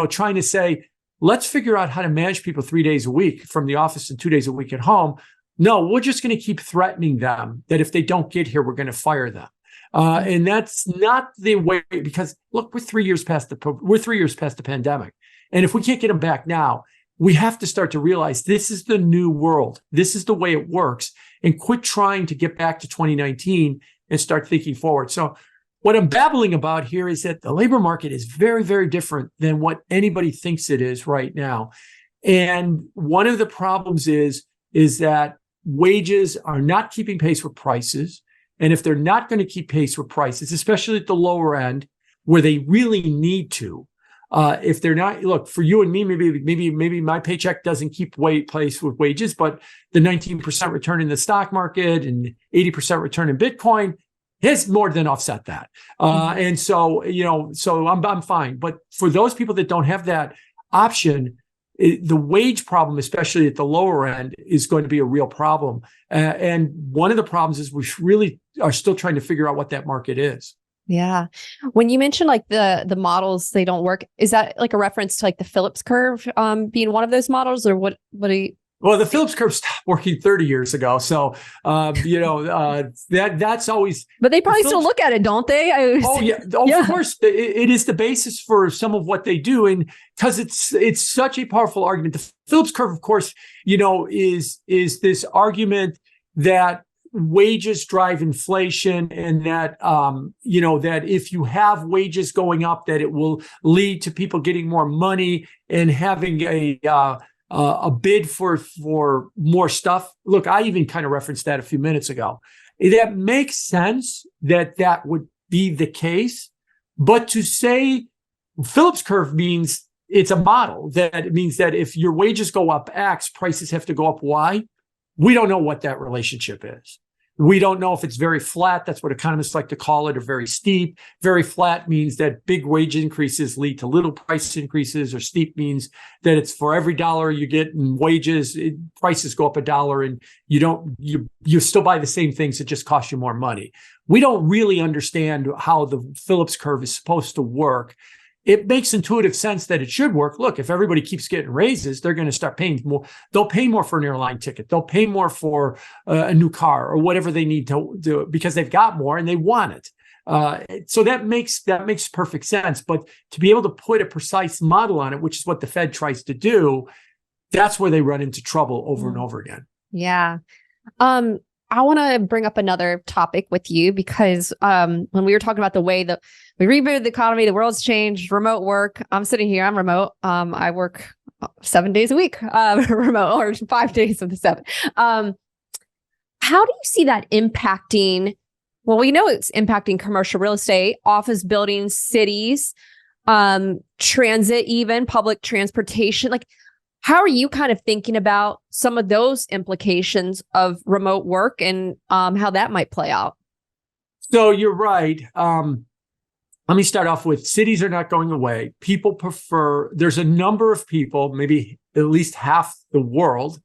[SPEAKER 1] trying to say, let's figure out how to manage people 3 days a week from the office and 2 days a week at home. No, we're just going to keep threatening them that if they don't get here, we're going to fire them. And that's not the way, because look, we're 3 years past the pandemic. And if we can't get them back now, we have to start to realize this is the new world. This is the way it works, and quit trying to get back to 2019 and start thinking forward. So what I'm babbling about here is that the labor market is very, very different than what anybody thinks it is right now. And one of the problems is that wages are not keeping pace with prices. And if they're not going to keep pace with prices, especially at the lower end where they really need to, if they're not, look, for you and me, maybe my paycheck doesn't keep pace with wages, but the 19% return in the stock market and 80% return in Bitcoin has more than offset that. And so, so I'm fine. But for those people that don't have that option, the wage problem, especially at the lower end, is going to be a real problem. And one of the problems is we really are still trying to figure out what that market is.
[SPEAKER 2] Yeah. When you mentioned like the models, they don't work, is that like a reference to like the Phillips curve being one of those models, or what do you?
[SPEAKER 1] Well, the Phillips curve stopped working 30 years ago. So, that's always.
[SPEAKER 2] But they probably still look at it, don't they?
[SPEAKER 1] Oh, yeah. Of course. It is the basis for some of what they do. And because it's such a powerful argument. The Phillips curve, of course, is this argument that wages drive inflation, and that, that if you have wages going up, that it will lead to people getting more money and having a bid for more stuff. Look, I even kind of referenced that a few minutes ago. That makes sense that would be the case. But to say Phillips curve means it's a model, that it means that if your wages go up X, prices have to go up Y. We don't know what that relationship is. We don't know if it's very flat. That's what economists like to call it, or very steep. Very flat means that big wage increases lead to little price increases, or steep means that it's for every dollar you get in wages, prices go up $1, and you still buy the same things. It just costs you more money. We don't really understand how the Phillips curve is supposed to work. It makes intuitive sense that it should work. Look, if everybody keeps getting raises, they're going to start paying more. They'll pay more for an airline ticket. They'll pay more for a new car or whatever they need to do, because they've got more and they want it. So that makes perfect sense. But to be able to put a precise model on it, which is what the Fed tries to do, that's where they run into trouble over and over again.
[SPEAKER 2] Yeah. I want to bring up another topic with you, because when we were talking about the way that we rebooted the economy, the world's changed, remote work. I'm sitting here, I'm remote. I work 7 days a week, remote, or 5 days of the 7. How do you see that impacting? Well, we know it's impacting commercial real estate, office buildings, cities, transit, even public transportation. Like, how are you kind of thinking about some of those implications of remote work and how that might play out?
[SPEAKER 1] So you're right. Let me start off with, cities are not going away. People prefer, there's a number of people, maybe at least half the world,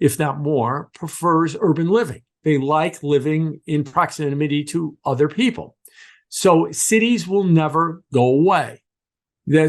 [SPEAKER 1] if not more, prefers urban living. They like living in proximity to other people. So cities will never go away.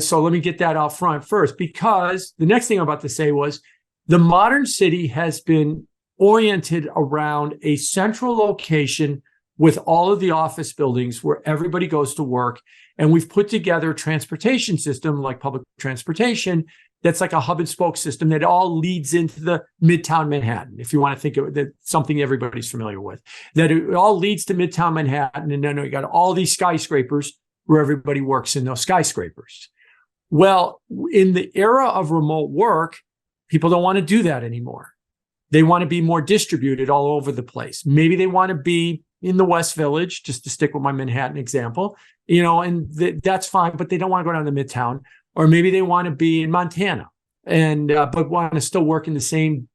[SPEAKER 1] So let me get that out front first, because the next thing I'm about to say was the modern city has been oriented around a central location with all of the office buildings where everybody goes to work. And we've put together a transportation system like public transportation that's like a hub and spoke system that all leads into the Midtown Manhattan. If you want to think of it, something everybody's familiar with, that it all leads to Midtown Manhattan. And then you got all these skyscrapers where everybody works in those skyscrapers. Well, in the era of remote work, people don't want to do that anymore. They want to be more distributed all over the place. Maybe they want to be in the West Village, just to stick with my Manhattan example, and that's fine, but they don't want to go down to Midtown. Or maybe they want to be in Montana and but want to still work in the same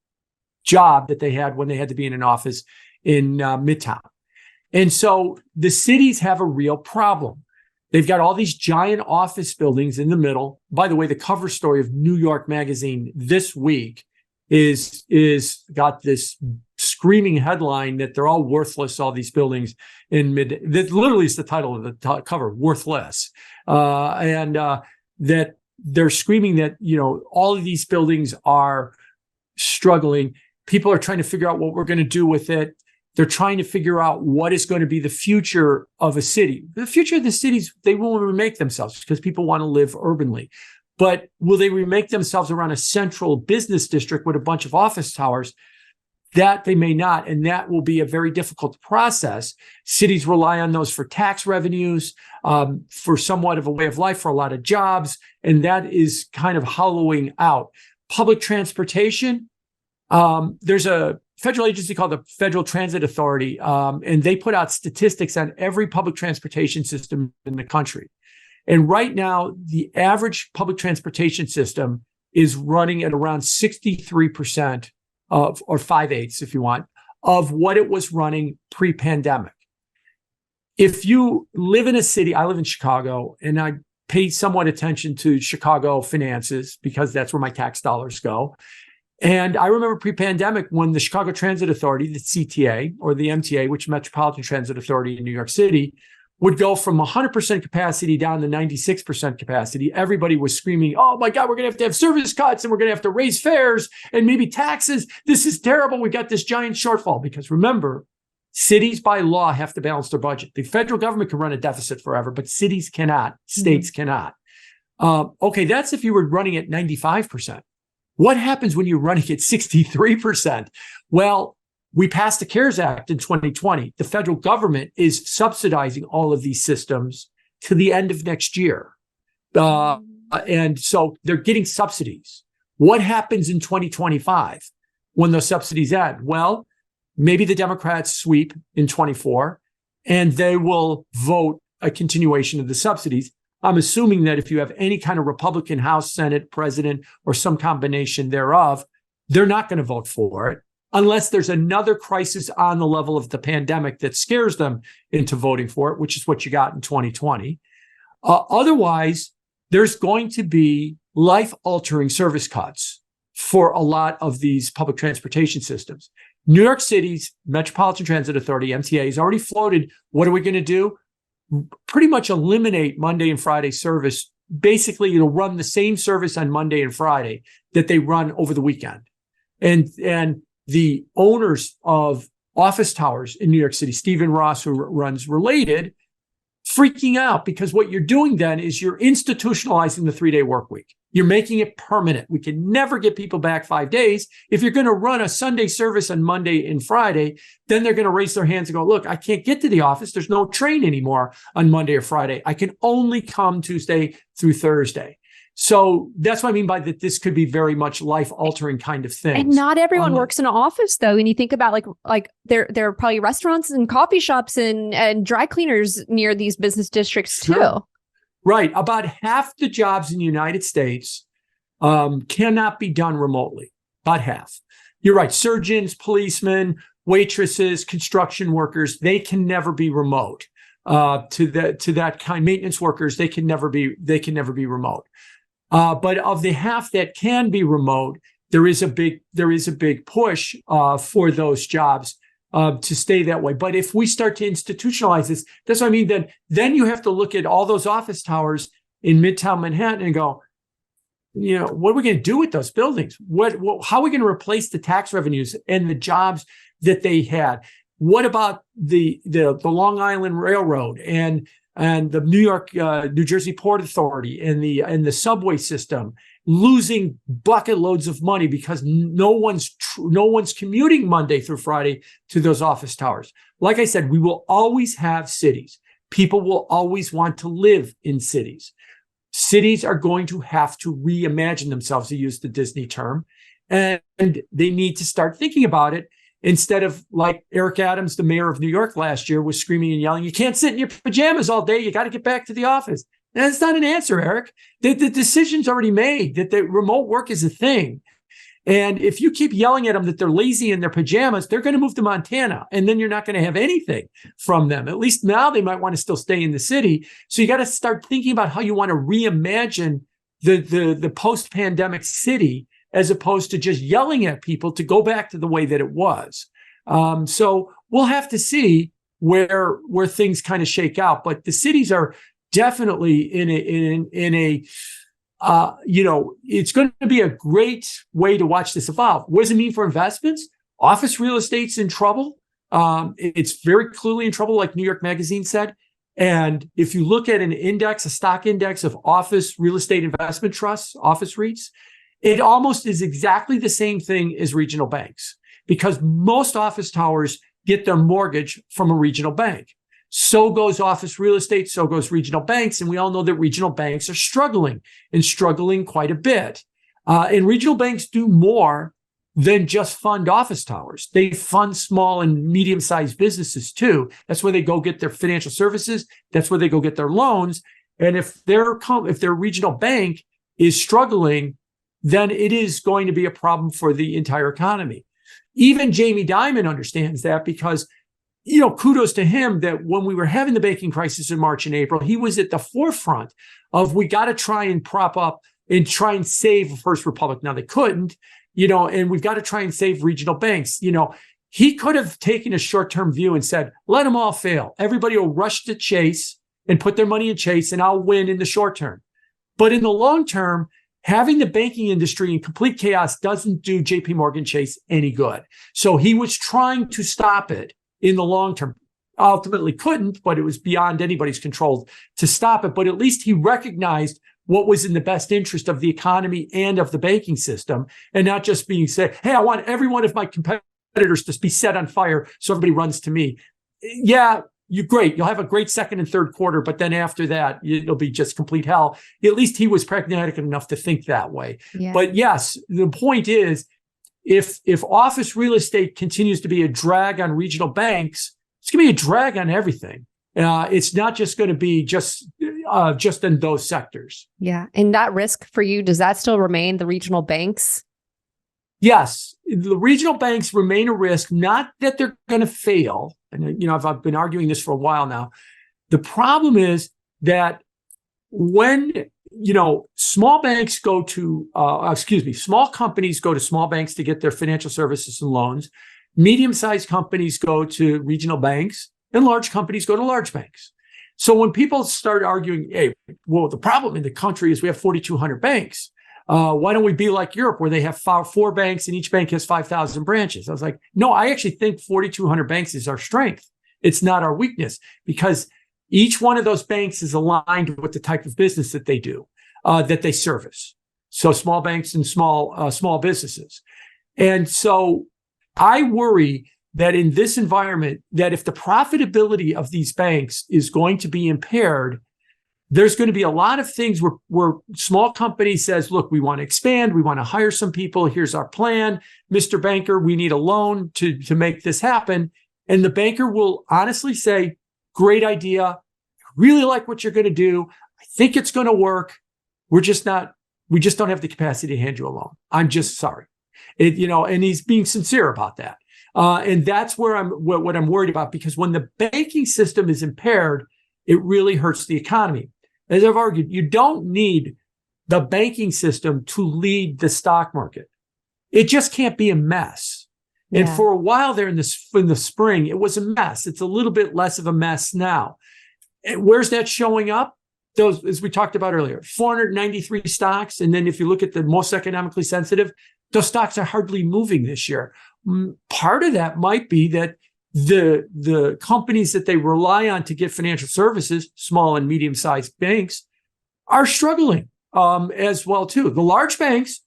[SPEAKER 1] job that they had when they had to be in an office in Midtown. And so the cities have a real problem. They've got all these giant office buildings in the middle. By the way, the cover story of New York Magazine this week is got this screaming headline that they're all worthless, all these buildings that literally is the title of the cover, worthless. That they're screaming that, all of these buildings are struggling. People are trying to figure out what we're going to do with it. They're trying to figure out what is going to be the future of a city. The future of the cities, they will remake themselves because people want to live urbanly. But will they remake themselves around a central business district with a bunch of office towers? That they may not, and that will be a very difficult process. Cities rely on those for tax revenues, for somewhat of a way of life, for a lot of jobs, and that is kind of hollowing out. Public transportation, there's a federal agency called the Federal Transit Authority, and they put out statistics on every public transportation system in the country. And right now, the average public transportation system is running at around 63% of, or 5/8 if you want, of what it was running pre-pandemic. If you live in a city, I live in Chicago, and I pay somewhat attention to Chicago finances because that's where my tax dollars go. And I remember pre-pandemic when the Chicago Transit Authority, the CTA, or the MTA, which Metropolitan Transit Authority in New York City, would go from 100% capacity down to 96% capacity. Everybody was screaming, oh my God, we're going to have service cuts and we're going to have to raise fares and maybe taxes. This is terrible. We got this giant shortfall. Because remember, cities by law have to balance their budget. The federal government can run a deficit forever, but cities cannot, states cannot. Okay, that's if you were running at 95%. What happens when you're running at 63%? Well, we passed the CARES Act in 2020. The federal government is subsidizing all of these systems to the end of next year. And so they're getting subsidies. What happens in 2025 when those subsidies end? Well, maybe the Democrats sweep in 24 and they will vote a continuation of the subsidies. I'm assuming that if you have any kind of Republican House, Senate, president, or some combination thereof, they're not going to vote for it unless there's another crisis on the level of the pandemic that scares them into voting for it, which is what you got in 2020. Otherwise, there's going to be life-altering service cuts for a lot of these public transportation systems. New York City's Metropolitan Transit Authority, MTA, has already floated, what are we going to do? Pretty much eliminate Monday and Friday service. Basically, it'll run the same service on Monday and Friday that they run over the weekend. And the owners of office towers in New York City, Stephen Ross, who runs Related, freaking out because what you're doing then is you're institutionalizing the 3-day work week. You're making it permanent. We can never get people back 5 days. If you're going to run a Sunday service on Monday and Friday, then they're going to raise their hands and go, look, I can't get to the office. There's no train anymore on Monday or Friday. I can only come Tuesday through Thursday. So that's what I mean by that. This could be very much life-altering kind of thing.
[SPEAKER 2] And not everyone works in an office, though. And you think about like there are probably restaurants and coffee shops and dry cleaners near these business districts too.
[SPEAKER 1] Sure. Right. About half the jobs in the United States cannot be done remotely. About half. You're right. Surgeons, policemen, waitresses, construction workers, they can never be remote. To that kind, maintenance workers, they can never be remote. But of the half that can be remote, there is a big push for those jobs to stay that way. But if we start to institutionalize this, that's what I mean. Then you have to look at all those office towers in Midtown Manhattan and go, what are we going to do with those buildings? How are we going to replace the tax revenues and the jobs that they had? What about the Long Island Railroad and the New York, New Jersey Port Authority and the subway system losing bucket loads of money because no one's commuting Monday through Friday to those office towers? Like I said, we will always have cities. People will always want to live in cities. Cities are going to have to reimagine themselves, to use the Disney term, and they need to start thinking about it. Instead of like Eric Adams, the mayor of New York last year, was screaming and yelling, you can't sit in your pajamas all day. You got to get back to the office. That's not an answer, Eric. The decision's already made that the remote work is a thing. And if you keep yelling at them that they're lazy in their pajamas, they're going to move to Montana. And then you're not going to have anything from them. At least now they might want to still stay in the city. So you got to start thinking about how you want to reimagine the post-pandemic city, as opposed to just yelling at people to go back to the way that it was. So we'll have to see where things kind of shake out. But the cities are definitely in a it's going to be a great way to watch this evolve. What does it mean for investments? Office real estate's in trouble. It's very clearly in trouble, like New York Magazine said. And if you look at an index, a stock index of office real estate investment trusts, office REITs, it almost is exactly the same thing as regional banks, because most office towers get their mortgage from a regional bank. So goes office real estate, so goes regional banks. And we all know that regional banks are struggling quite a bit. And regional banks do more than just fund office towers. They fund small and medium-sized businesses too. That's where they go get their financial services. That's where they go get their loans. And if their regional bank is struggling, then it is going to be a problem for the entire economy. Even Jamie Dimon understands that, because, kudos to him that when we were having the banking crisis in March and April, he was at the forefront of, we got to try and prop up and try and save First Republic. Now they couldn't, and we've got to try and save regional banks. He could have taken a short-term view and said, let them all fail. Everybody will rush to Chase and put their money in Chase, and I'll win in the short term. But in the long term, having the banking industry in complete chaos doesn't do JP Morgan Chase any good. So he was trying to stop it in the long term. Ultimately couldn't, but it was beyond anybody's control to stop it. But at least he recognized what was in the best interest of the economy and of the banking system, and not just being said, hey, I want every one of my competitors to be set on fire so everybody runs to me. Yeah, you're great. You'll have a great second and third quarter, but then after that, it'll be just complete hell. At least he was pragmatic enough to think that way. Yeah. But yes, the point is, if office real estate continues to be a drag on regional banks, it's going to be a drag on everything. It's not just going to be just in those sectors.
[SPEAKER 2] Yeah. And that risk for you, does that still remain the regional banks?
[SPEAKER 1] Yes. The regional banks remain a risk, not that they're going to fail. And, I've been arguing this for a while now. The problem is that when, small banks go to, small companies go to small banks to get their financial services and loans, medium-sized companies go to regional banks, and large companies go to large banks. So when people start arguing, hey, well, the problem in the country is we have 4,200 banks. Why don't we be like Europe, where they have four banks and each bank has 5,000 branches? I was like, no, I actually think 4,200 banks is our strength. It's not our weakness, because each one of those banks is aligned with the type of business that they do, that they service. So small banks and small businesses. And so I worry that in this environment, that if the profitability of these banks is going to be impaired, there's going to be a lot of things where small companies says, look, we want to expand. We want to hire some people. Here's our plan. Mr. Banker, we need a loan to make this happen. And the banker will honestly say, great idea. I really like what you're going to do. I think it's going to work. We just don't have the capacity to hand you a loan. I'm just sorry. And he's being sincere about that. And that's where what I'm worried about, because when the banking system is impaired, it really hurts the economy. As I've argued, you don't need the banking system to lead the stock market. It just can't be a mess. Yeah. And for a while there in the spring, it was a mess. It's a little bit less of a mess now. And where's that showing up? Those, as we talked about earlier, 493 stocks. And then if you look at the most economically sensitive, those stocks are hardly moving this year. Part of that might be that the companies that they rely on to get financial services, small and medium-sized banks, are struggling as well too. The large banks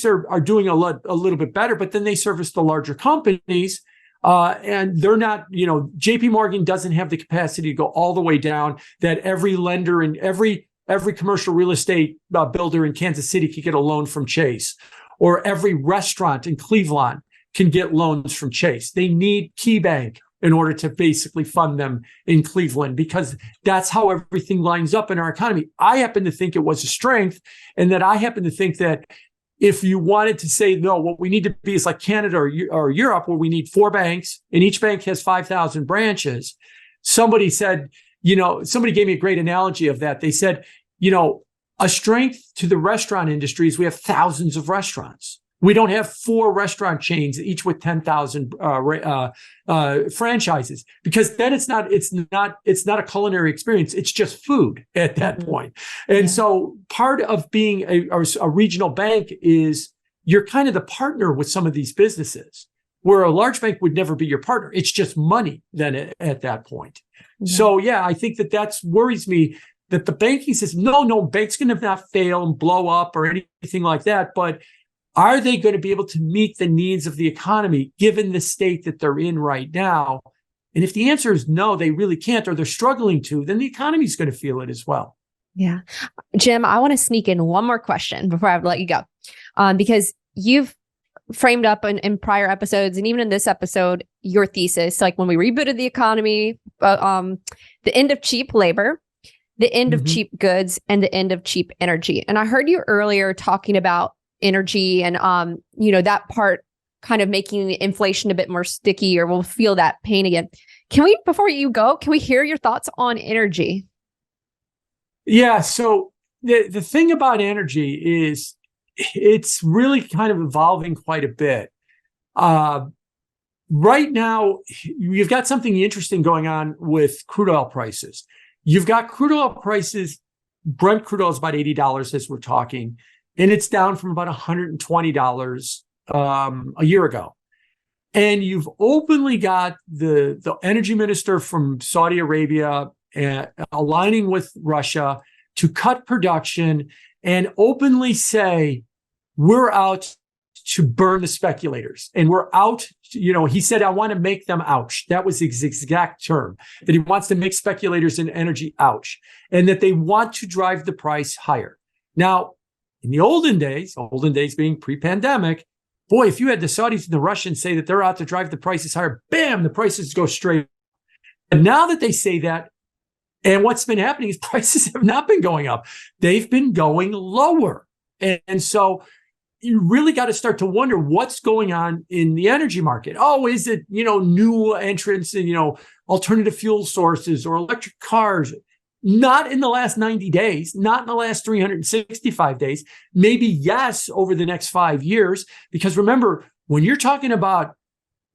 [SPEAKER 1] are doing a little bit better, but then they service the larger companies, and they're not. JP Morgan doesn't have the capacity to go all the way down. That every lender and every commercial real estate builder in Kansas City could get a loan from Chase, or every restaurant in Cleveland can get loans from Chase. They need KeyBank in order to basically fund them in Cleveland, because that's how everything lines up in our economy. I happen to think it was a strength, and that I happen to think that if you wanted to say, no, what we need to be is like Canada or Europe, where we need 4 banks and each bank has 5,000 branches. Somebody said, somebody gave me a great analogy of that. They said, a strength to the restaurant industry is we have thousands of restaurants. We don't have 4 restaurant chains, each with 10,000 franchises, because then it's not a culinary experience. It's just food at that point. And so part of being a regional bank is you're kind of the partner with some of these businesses. where a large bank would never be your partner. It's just money then at that point. So, I think that's worries me, that the banking system, no bank's going to not fail and blow up or anything like that. But are they going to be able to meet the needs of the economy given the state that they're in right now? And if the answer is no, they really can't, or they're struggling to, then the economy is going to feel it as well.
[SPEAKER 2] Yeah. Jim, I want to sneak in one more question before I let you go, because you've framed up in prior episodes and even in this episode, your thesis, like when we rebooted the economy, the end of cheap labor, the end of cheap goods, and the end of cheap energy. And I heard you earlier talking about energy and, that part kind of making the inflation a bit more sticky, or we'll feel that pain again. Before you go, can we hear your thoughts on energy?
[SPEAKER 1] Yeah. So the thing about energy is it's really kind of evolving quite a bit. Right now, you've got something interesting going on with crude oil prices. You've got crude oil prices. Brent crude oil is about $80 as we're talking, and it's down from about $120 a year ago. And you've openly got the energy minister from Saudi Arabia aligning with Russia to cut production and openly say, we're out to burn the speculators. And we're out, he said, I want to make them ouch. That was his exact term, that he wants to make speculators in energy ouch, and that they want to drive the price higher. Now, in the olden days being pre-pandemic, boy, if you had the Saudis and the Russians say that they're out to drive the prices higher, bam, the prices go straight. And now that they say that, and what's been happening is prices have not been going up. They've been going lower. And so you really got to start to wonder what's going on in the energy market. Oh, is it, new entrants and, alternative fuel sources or electric cars? Not in the last 90 days, not in the last 365 days. Maybe yes, over the next 5 years. Because remember, when you're talking about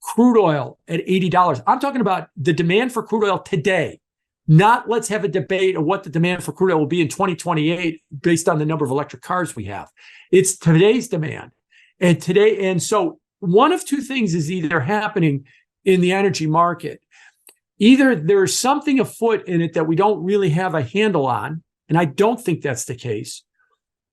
[SPEAKER 1] crude oil at $80, I'm talking about the demand for crude oil today. Not let's have a debate of what the demand for crude oil will be in 2028 based on the number of electric cars we have. It's today's demand. And so one of two things is either happening in the energy market. Either there's something afoot in it that we don't really have a handle on, and I don't think that's the case,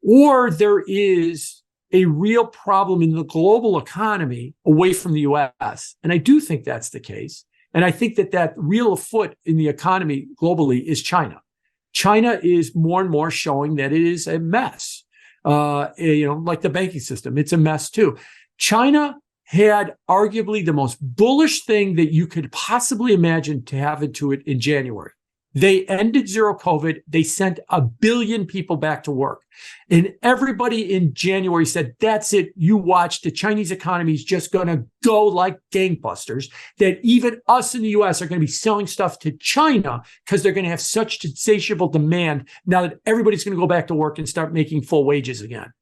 [SPEAKER 1] or there is a real problem in the global economy away from the US. And I do think that's the case. And I think that real afoot in the economy globally is China. China is more and more showing that it is a mess. Like the banking system, it's a mess too. China had arguably the most bullish thing that you could possibly imagine to have into it in January. They ended zero COVID. They sent 1 billion people back to work. And everybody in January said, that's it. You watch, the Chinese economy is just going to go like gangbusters, that even us in the US are going to be selling stuff to China because they're going to have such insatiable demand now that everybody's going to go back to work and start making full wages again.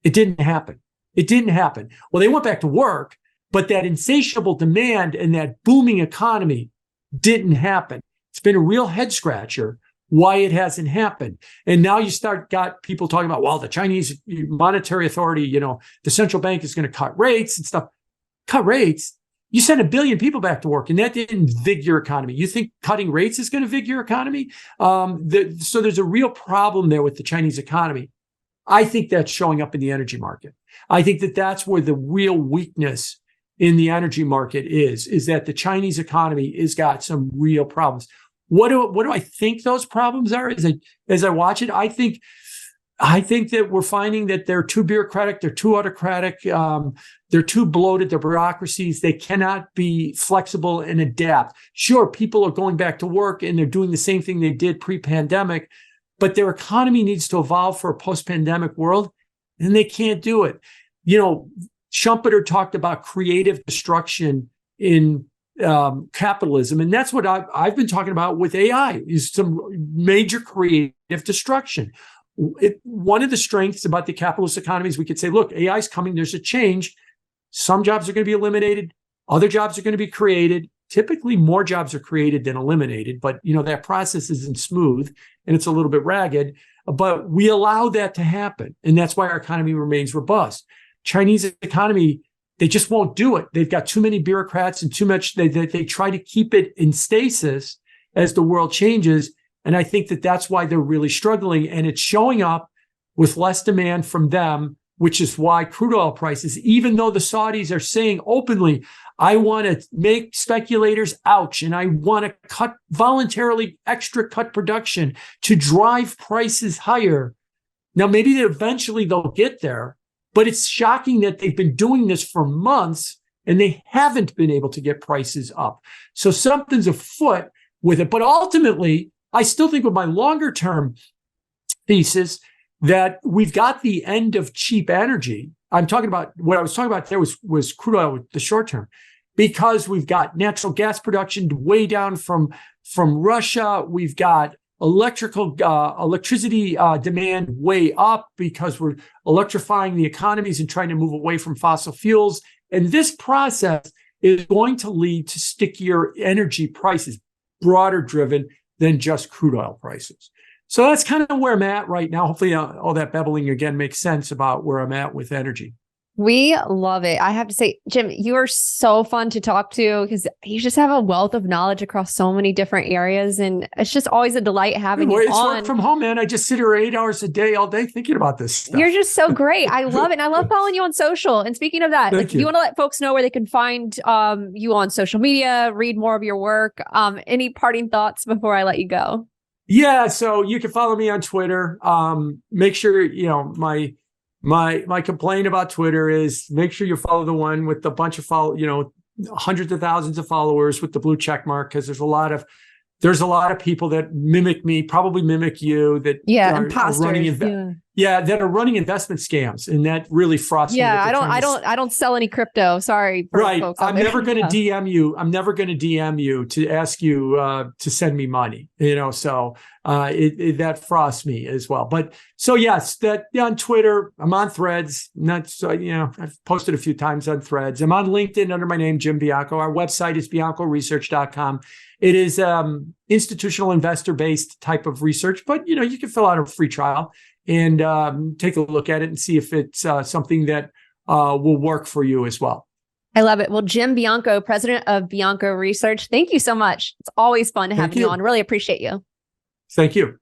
[SPEAKER 1] It didn't happen. Well, they went back to work, but that insatiable demand and that booming economy didn't happen. It's been a real head scratcher why it hasn't happened. And now you got people talking about, well, the Chinese Monetary Authority, the central bank is going to cut rates and stuff. Cut rates? You sent 1 billion people back to work, and that didn't vig your economy. You think cutting rates is going to vig your economy? So there's a real problem there with the Chinese economy. I think that's showing up in the energy market. I think that's where the real weakness in the energy market is that the Chinese economy has got some real problems. What do I think those problems are? As I watch it, I think that we're finding that they're too bureaucratic, they're too autocratic, they're too bloated, their bureaucracies, they cannot be flexible and adapt. Sure, people are going back to work and they're doing the same thing they did pre-pandemic, but their economy needs to evolve for a post-pandemic world, and they can't do it. Schumpeter talked about creative destruction in capitalism, and that's what I've been talking about with AI, is some major creative destruction. One of the strengths about the capitalist economy is we could say, look, AI is coming, there's a change. Some jobs are going to be eliminated, other jobs are going to be created. Typically, more jobs are created than eliminated, but that process isn't smooth and it's a little bit ragged. But we allow that to happen, and that's why our economy remains robust. Chinese economy they just won't do it. They've got too many bureaucrats and too much. They try to keep it in stasis as the world changes. And I think that that's why they're really struggling. And it's showing up with less demand from them, which is why crude oil prices, even though the Saudis are saying openly, I want to make speculators ouch, and I want to cut voluntarily extra cut production to drive prices higher. Now, maybe eventually they'll get there, but it's shocking that they've been doing this for months and they haven't been able to get prices up. So something's afoot with it. But ultimately, I still think with my longer term thesis that we've got the end of cheap energy. I'm talking about what I was talking about there was crude oil with the short term, because we've got natural gas production way down from Russia. We've got electricity demand way up because we're electrifying the economies and trying to move away from fossil fuels. And this process is going to lead to stickier energy prices, broader driven than just crude oil prices. So that's kind of where I'm at right now. Hopefully all that babbling again makes sense about where I'm at with energy.
[SPEAKER 2] We love it. I have to say, Jim, you are so fun to talk to because you just have a wealth of knowledge across so many different areas. And it's just always a delight having you on.
[SPEAKER 1] Work from home, man. I just sit here 8 hours a day, all day thinking about this stuff.
[SPEAKER 2] You're just so great. I love it. And I love following you on social. And speaking of that, you want to let folks know where they can find you on social media, read more of your work. Any parting thoughts before I let you go?
[SPEAKER 1] Yeah. So you can follow me on Twitter. Make sure, my complaint about Twitter is make sure you follow the one with a bunch of hundreds of thousands of followers with the blue check mark, because there's a lot of people that mimic me, probably mimic you, that
[SPEAKER 2] imposters,
[SPEAKER 1] that are running investment scams, and that really frosts me.
[SPEAKER 2] I don't sell any crypto. Sorry,
[SPEAKER 1] right?
[SPEAKER 2] Folks
[SPEAKER 1] I'm never going to DM you. I'm never going to DM you to ask you to send me money. So that frosts me as well. But so yes, that on Twitter, I'm on Threads. I've posted a few times on Threads. I'm on LinkedIn under my name, Jim Bianco. Our website is biancoresearch.com. It is institutional investor based type of research, but you can fill out a free trial and take a look at it and see if it's something that will work for you as well.
[SPEAKER 2] I love it. Well, Jim Bianco, president of Bianco Research, thank you so much. It's always fun to have you on. Really appreciate you.
[SPEAKER 1] Thank you.